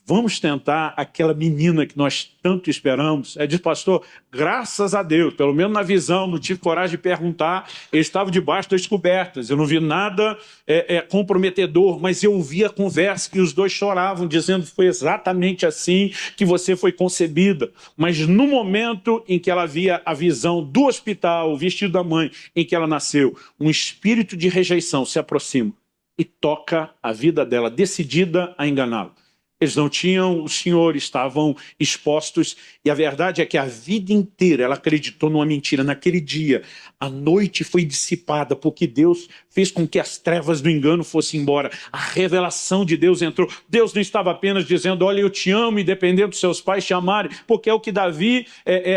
vamos tentar aquela menina que nós tanto esperamos. Ela disse, pastor, graças a Deus, pelo menos na visão, não tive coragem de perguntar, eles estavam debaixo das cobertas, eu não vi nada comprometedor, mas eu ouvi a conversa que os dois choravam, dizendo que foi exatamente assim que você foi concebida. Mas no momento em que ela via a visão do hospital, o vestido da mãe, em que ela nasceu, um espírito de rejeição se aproxima e toca a vida dela, decidida a enganá-la. Eles não tinham o Senhor, estavam expostos. E a verdade é que a vida inteira ela acreditou numa mentira. Naquele dia, a noite foi dissipada, porque Deus fez com que as trevas do engano fossem embora. A revelação de Deus entrou. Deus não estava apenas dizendo, olha, eu te amo, independente dos seus pais te amarem, porque é o que Davi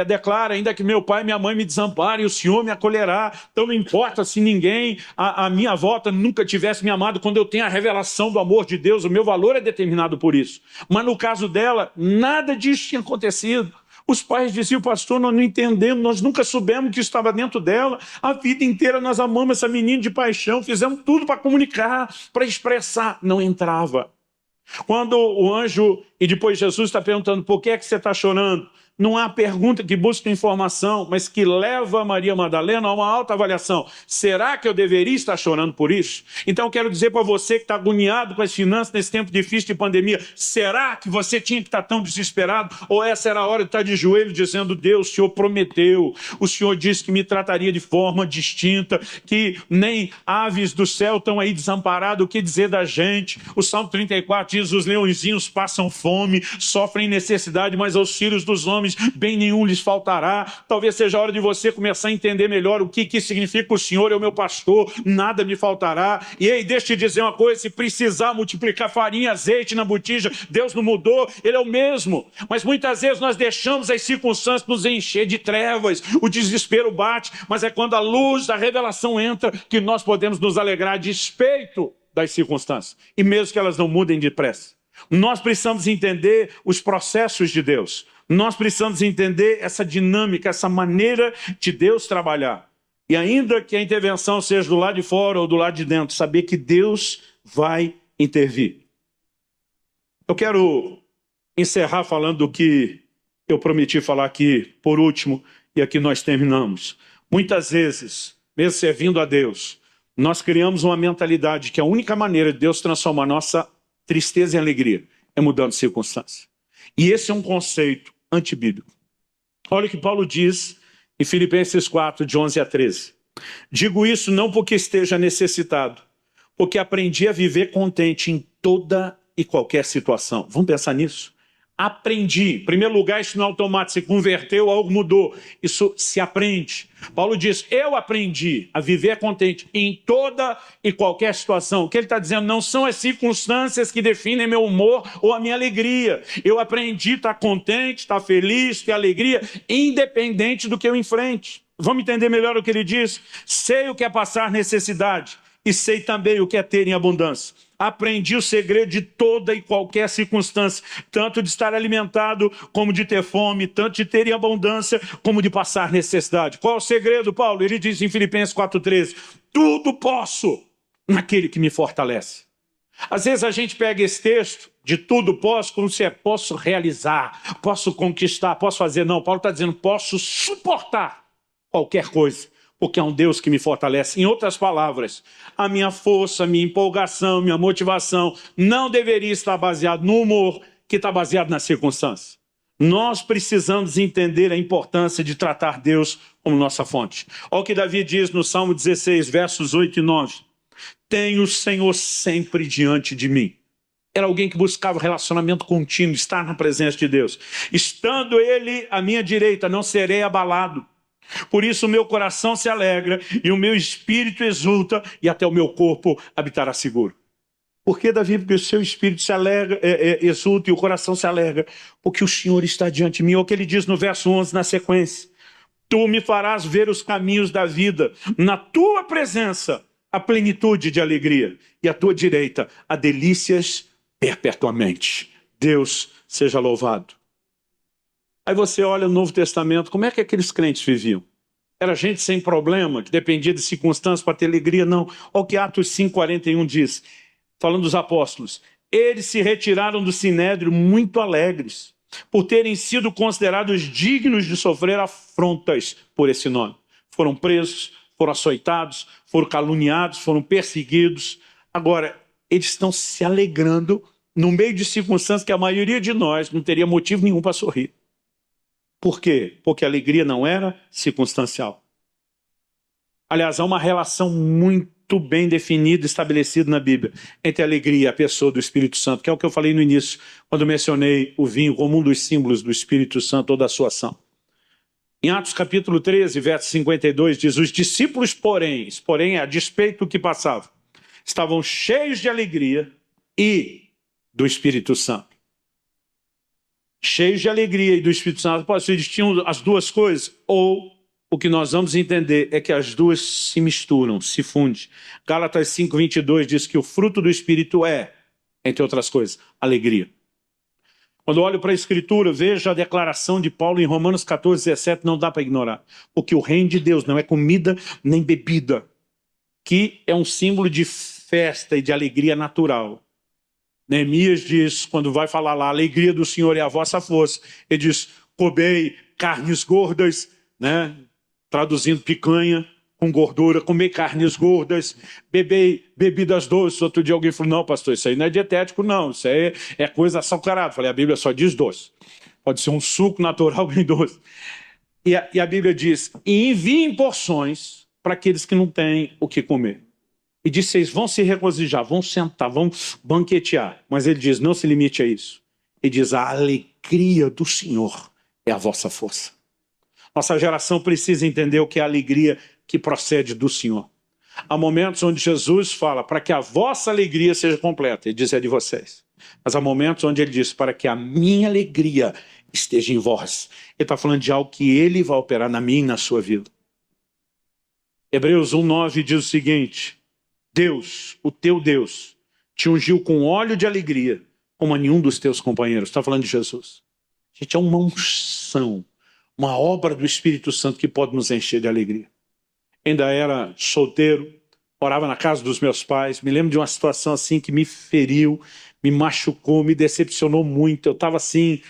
declara, ainda que meu pai e minha mãe me desamparem, o Senhor me acolherá. Então não importa se ninguém, a minha volta nunca tivesse me amado, quando eu tenho a revelação do amor de Deus, o meu valor é determinado por isso. Mas no caso dela, nada disso tinha acontecido. Os pais diziam, pastor, nós não entendemos, nós nunca soubemos o que estava dentro dela. A vida inteira nós amamos essa menina de paixão, fizemos tudo para comunicar, para expressar. Não entrava. Quando o anjo, e depois Jesus está perguntando, por que é que você está chorando? Não há pergunta que busca informação, mas que leva Maria Madalena a uma alta avaliação. Será que eu deveria estar chorando por isso? Então eu quero dizer para você que está agoniado com as finanças nesse tempo difícil de pandemia, será que você tinha que estar tão desesperado? Ou essa era a hora de estar de joelho dizendo, Deus, o Senhor prometeu, o Senhor disse que me trataria de forma distinta, que nem aves do céu estão aí desamparadas, o que dizer da gente? O Salmo 34 diz, os leõezinhos passam fome, sofrem necessidade, mas aos filhos dos homens bem nenhum lhes faltará. Talvez seja a hora de você começar a entender melhor o que significa o Senhor é o meu pastor, nada me faltará. E aí, deixa eu te dizer uma coisa, se precisar multiplicar farinha, azeite na botija, Deus não mudou, Ele é o mesmo. Mas muitas vezes nós deixamos as circunstâncias nos encher de trevas, o desespero bate, mas é quando a luz da revelação entra que nós podemos nos alegrar a despeito das circunstâncias, e mesmo que elas não mudem depressa. Nós precisamos entender os processos de Deus. Nós precisamos entender essa dinâmica, essa maneira de Deus trabalhar. E ainda que a intervenção seja do lado de fora ou do lado de dentro, saber que Deus vai intervir. Eu quero encerrar falando do que eu prometi falar aqui por último, e aqui nós terminamos. Muitas vezes, mesmo servindo a Deus, nós criamos uma mentalidade que a única maneira de Deus transformar a nossa tristeza em alegria é mudando circunstâncias. E esse é um conceito antibíblico. Olha o que Paulo diz em Filipenses 4, de 11 a 13. Digo isso não porque esteja necessitado, porque aprendi a viver contente em toda e qualquer situação. Vamos pensar nisso? Aprendi. Em primeiro lugar, isso não é automático. Se converteu, algo mudou. Isso se aprende. Paulo diz, eu aprendi a viver contente em toda e qualquer situação. O que ele está dizendo não são as circunstâncias que definem meu humor ou a minha alegria. Eu aprendi a estar contente, estar feliz, ter alegria, independente do que eu enfrente. Vamos entender melhor o que ele diz? Sei o que é passar necessidade e sei também o que é ter em abundância. Aprendi o segredo de toda e qualquer circunstância, tanto de estar alimentado como de ter fome, tanto de ter em abundância como de passar necessidade. Qual é o segredo, Paulo? Ele diz em Filipenses 4,13, tudo posso naquele que me fortalece. Às vezes a gente pega esse texto de tudo posso, como se é posso realizar, posso conquistar, posso fazer. Não, Paulo está dizendo posso suportar qualquer coisa, porque é um Deus que me fortalece. Em outras palavras, a minha força, a minha empolgação, minha motivação não deveria estar baseado no humor, que está baseado nas circunstâncias. Nós precisamos entender a importância de tratar Deus como nossa fonte. Olha o que Davi diz no Salmo 16, versos 8 e 9. Tenho o Senhor sempre diante de mim. Era alguém que buscava relacionamento contínuo, estar na presença de Deus. Estando Ele à minha direita, não serei abalado. Por isso o meu coração se alegra e o meu espírito exulta e até o meu corpo habitará seguro. Por que, Davi? Porque o seu espírito se alegra, exulta e o coração se alegra, porque o Senhor está diante de mim. É o que ele diz no verso 11 na sequência. Tu me farás ver os caminhos da vida, na tua presença a plenitude de alegria e à tua direita há delícias perpetuamente. Deus seja louvado. Aí você olha no Novo Testamento, como é que aqueles crentes viviam? Era gente sem problema, que dependia de circunstâncias para ter alegria? Não. Olha o que Atos 5,41 diz, falando dos apóstolos. Eles se retiraram do Sinédrio muito alegres, por terem sido considerados dignos de sofrer afrontas por esse nome. Foram presos, foram açoitados, foram caluniados, foram perseguidos. Agora, eles estão se alegrando no meio de circunstâncias que a maioria de nós não teria motivo nenhum para sorrir. Por quê? Porque a alegria não era circunstancial. Aliás, há uma relação muito muito bem definido, estabelecido na Bíblia, entre a alegria e a pessoa do Espírito Santo, que é o que eu falei no início, quando mencionei o vinho como um dos símbolos do Espírito Santo ou da sua ação. Em Atos capítulo 13, verso 52, diz: os discípulos, porém, a despeito do que passava, estavam cheios de alegria e do Espírito Santo. Cheios de alegria e do Espírito Santo. Pode ser distinto as duas coisas? Ou o que nós vamos entender é que as duas se misturam, se fundem. Gálatas 5:22 diz que o fruto do Espírito é, entre outras coisas, alegria. Quando eu olho para a Escritura, vejo a declaração de Paulo em Romanos 14:17, não dá para ignorar. Porque o reino de Deus não é comida nem bebida, que é um símbolo de festa e de alegria natural. Neemias diz, quando vai falar lá, a alegria do Senhor é a vossa força, ele diz, comei carnes gordas, né? Traduzindo picanha com gordura, comer carnes gordas, beber bebidas doces. Outro dia alguém falou, não, pastor, isso aí não é dietético, não, isso aí é coisa açucarada. Falei, a Bíblia só diz doce. Pode ser um suco natural bem doce. E a Bíblia diz, e enviem porções para aqueles que não têm o que comer. E diz, vocês vão se regozijar, vão sentar, vão banquetear. Mas ele diz, não se limite a isso. Ele diz, a alegria do Senhor é a vossa força. Nossa geração precisa entender o que é a alegria que procede do Senhor. Há momentos onde Jesus fala, para que a vossa alegria seja completa, ele diz, é de vocês. Mas há momentos onde ele diz, para que a minha alegria esteja em vós. Ele está falando de algo que ele vai operar na minha e na sua vida. Hebreus 1:9 diz o seguinte, Deus, o teu Deus, te ungiu com óleo de alegria, como a nenhum dos teus companheiros. Está falando de Jesus. Gente, é uma unção, uma obra do Espírito Santo que pode nos encher de alegria. Ainda era solteiro, morava na casa dos meus pais, me lembro de uma situação assim que me feriu, me machucou, me decepcionou muito. Eu estava assim,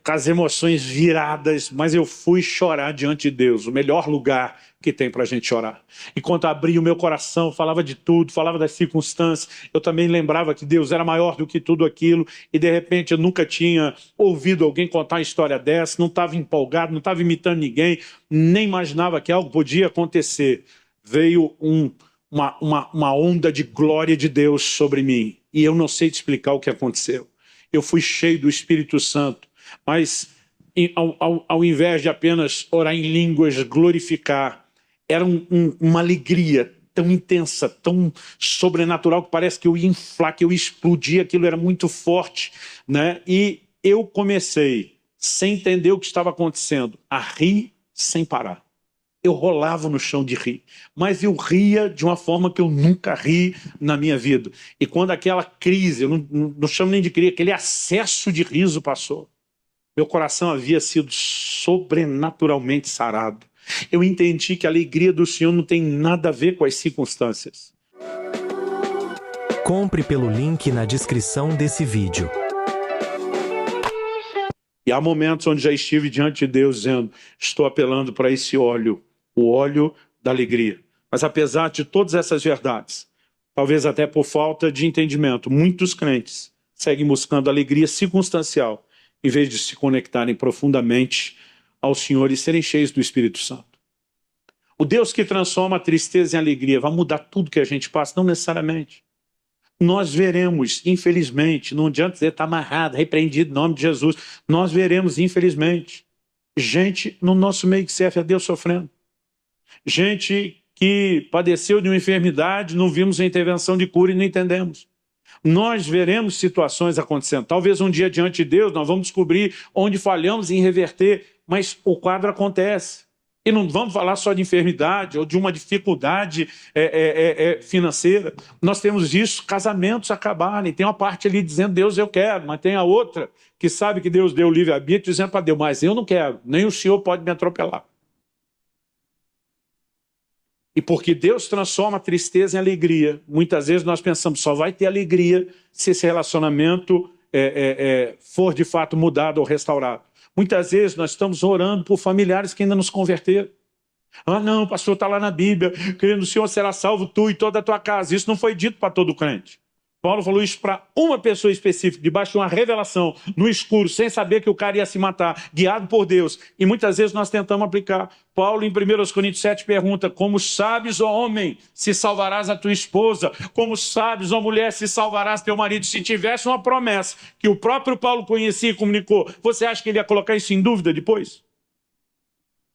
com as emoções viradas, mas eu fui chorar diante de Deus, o melhor lugar que tem para a gente chorar. Enquanto abria o meu coração, falava de tudo, falava das circunstâncias, eu também lembrava que Deus era maior do que tudo aquilo, e de repente eu nunca tinha ouvido alguém contar uma história dessa, não estava empolgado, não estava imitando ninguém, nem imaginava que algo podia acontecer. Veio uma onda de glória de Deus sobre mim, e eu não sei te explicar o que aconteceu. Eu fui cheio do Espírito Santo, mas ao invés de apenas orar em línguas, glorificar, era uma alegria tão intensa, tão sobrenatural, que parece que eu ia inflar, que eu ia explodir, aquilo era muito forte, né? E eu comecei, sem entender o que estava acontecendo, a rir sem parar. Eu rolava no chão de rir, mas eu ria de uma forma que eu nunca ri na minha vida. E quando aquela crise, eu não chamo nem de crise, aquele acesso de riso passou, meu coração havia sido sobrenaturalmente sarado. Eu entendi que a alegria do Senhor não tem nada a ver com as circunstâncias. Compre pelo link na descrição desse vídeo. E há momentos onde já estive diante de Deus dizendo, estou apelando para esse óleo, o óleo da alegria. Mas apesar de todas essas verdades, talvez até por falta de entendimento, muitos crentes seguem buscando alegria circunstancial, em vez de se conectarem profundamente ao Senhor e serem cheios do Espírito Santo. O Deus que transforma a tristeza em alegria vai mudar tudo que a gente passa? Não necessariamente. Nós veremos, infelizmente, não adianta dizer está amarrado, repreendido em nome de Jesus, nós veremos, infelizmente, gente no nosso meio que serve a Deus sofrendo. Gente que padeceu de uma enfermidade, não vimos a intervenção de cura e não entendemos. Nós veremos situações acontecendo. Talvez um dia diante de Deus nós vamos descobrir onde falhamos em reverter, mas o quadro acontece. E não vamos falar só de enfermidade ou de uma dificuldade financeira. Nós temos isso, casamentos acabarem. Tem uma parte ali dizendo, Deus, eu quero, mas tem a outra que sabe que Deus deu o livre-arbítrio dizendo para Deus, mas eu não quero, nem o Senhor pode me atropelar. E porque Deus transforma a tristeza em alegria, muitas vezes nós pensamos, só vai ter alegria se esse relacionamento for de fato mudado ou restaurado. Muitas vezes nós estamos orando por familiares que ainda nos converteram. Ah não, o pastor está lá na Bíblia, querendo o Senhor será salvo tu e toda a tua casa. Isso não foi dito para todo crente. Paulo falou isso para uma pessoa específica, debaixo de uma revelação, no escuro, sem saber que o cara ia se matar, guiado por Deus. E muitas vezes nós tentamos aplicar. Paulo, em 1 Coríntios 7, pergunta: como sabes, ó homem, se salvarás a tua esposa? Como sabes, ó mulher, se salvarás teu marido? Se tivesse uma promessa que o próprio Paulo conhecia e comunicou, você acha que ele ia colocar isso em dúvida depois?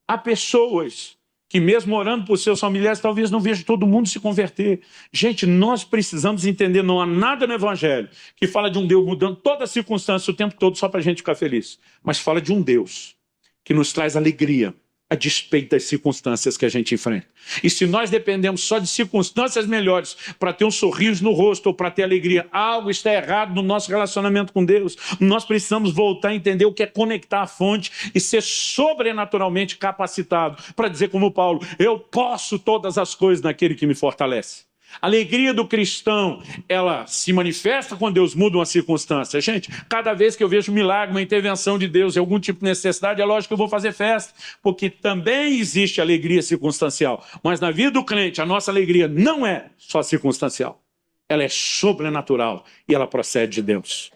Há pessoas que mesmo orando por seus familiares, talvez não vejam todo mundo se converter. Gente, nós precisamos entender, não há nada no Evangelho que fala de um Deus mudando toda a circunstância o tempo todo só para a gente ficar feliz. Mas fala de um Deus que nos traz alegria a despeito das circunstâncias que a gente enfrenta. E se nós dependemos só de circunstâncias melhores para ter um sorriso no rosto ou para ter alegria, algo está errado no nosso relacionamento com Deus. Nós precisamos voltar a entender o que é conectar a fonte e ser sobrenaturalmente capacitado para dizer como Paulo: eu posso todas as coisas naquele que me fortalece. A alegria do cristão, ela se manifesta quando Deus muda uma circunstância. Gente, cada vez que eu vejo um milagre, uma intervenção de Deus, algum tipo de necessidade, é lógico que eu vou fazer festa, porque também existe alegria circunstancial. Mas na vida do crente, a nossa alegria não é só circunstancial. Ela é sobrenatural e ela procede de Deus.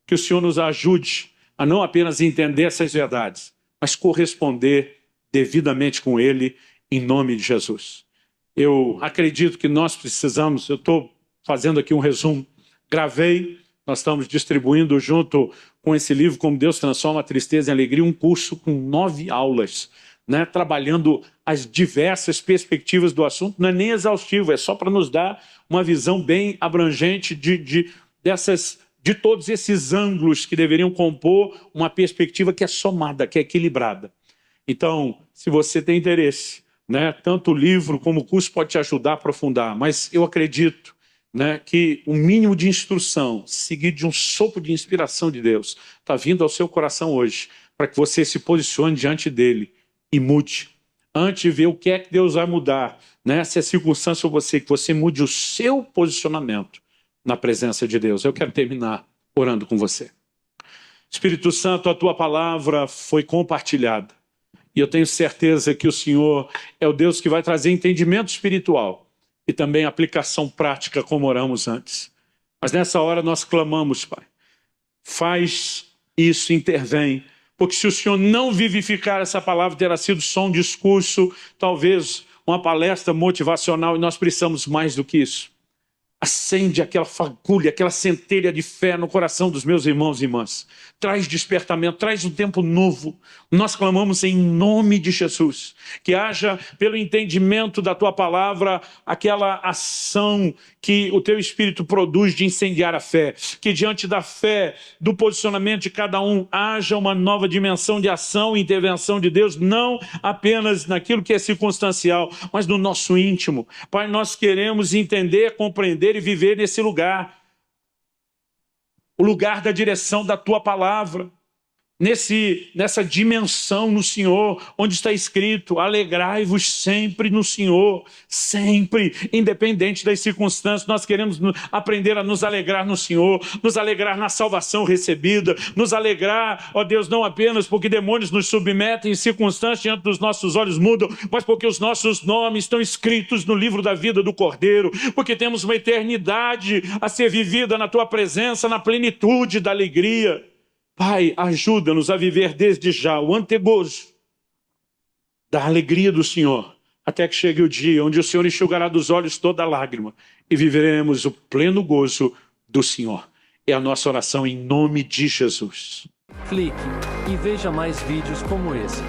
Que o Senhor nos ajude a não apenas entender essas verdades, mas corresponder devidamente com Ele, em nome de Jesus. Eu acredito que nós precisamos, eu estou fazendo aqui um resumo, gravei, nós estamos distribuindo junto com esse livro, Como Deus Transforma a Tristeza em Alegria, um curso com 9 aulas, né, trabalhando as diversas perspectivas do assunto. Não é nem exaustivo, é só para nos dar uma visão bem abrangente de todos esses ângulos que deveriam compor uma perspectiva que é somada, que é equilibrada. Então, se você tem interesse, né, tanto o livro como o curso pode te ajudar a aprofundar, mas eu acredito, né, que o mínimo de instrução, seguido de um sopro de inspiração de Deus, está vindo ao seu coração hoje, para que você se posicione diante dele e mude. Antes de ver o que é que Deus vai mudar, né, se é circunstância ou você, que você mude o seu posicionamento na presença de Deus. Eu quero terminar orando com você. Espírito Santo, a tua palavra foi compartilhada. E eu tenho certeza que o Senhor é o Deus que vai trazer entendimento espiritual e também aplicação prática, como oramos antes. Mas nessa hora nós clamamos, Pai, faz isso, intervém, porque se o Senhor não vivificar essa palavra, terá sido só um discurso, talvez uma palestra motivacional, e nós precisamos mais do que isso. Acende aquela fagulha, aquela centelha de fé no coração dos meus irmãos e irmãs. Traz despertamento, traz um tempo novo. Nós clamamos em nome de Jesus. Que haja, pelo entendimento da tua palavra, aquela ação que o teu Espírito produz de incendiar a fé. Que diante da fé, do posicionamento de cada um, haja uma nova dimensão de ação e intervenção de Deus, não apenas naquilo que é circunstancial, mas no nosso íntimo. Pai, nós queremos entender, compreender e viver nesse lugar, o lugar da direção da tua palavra, nessa dimensão no Senhor, onde está escrito: alegrai-vos sempre no Senhor, sempre, independente das circunstâncias. Nós queremos aprender a nos alegrar no Senhor, nos alegrar na salvação recebida, nos alegrar, ó Deus, não apenas porque demônios nos submetem em circunstâncias diante dos nossos olhos mudam, mas porque os nossos nomes estão escritos no livro da vida do Cordeiro, porque temos uma eternidade a ser vivida na tua presença, na plenitude da alegria. Pai, ajuda-nos a viver desde já o antegozo da alegria do Senhor, até que chegue o dia onde o Senhor enxugará dos olhos toda lágrima e viveremos o pleno gozo do Senhor. É a nossa oração em nome de Jesus. Clique e veja mais vídeos como esse.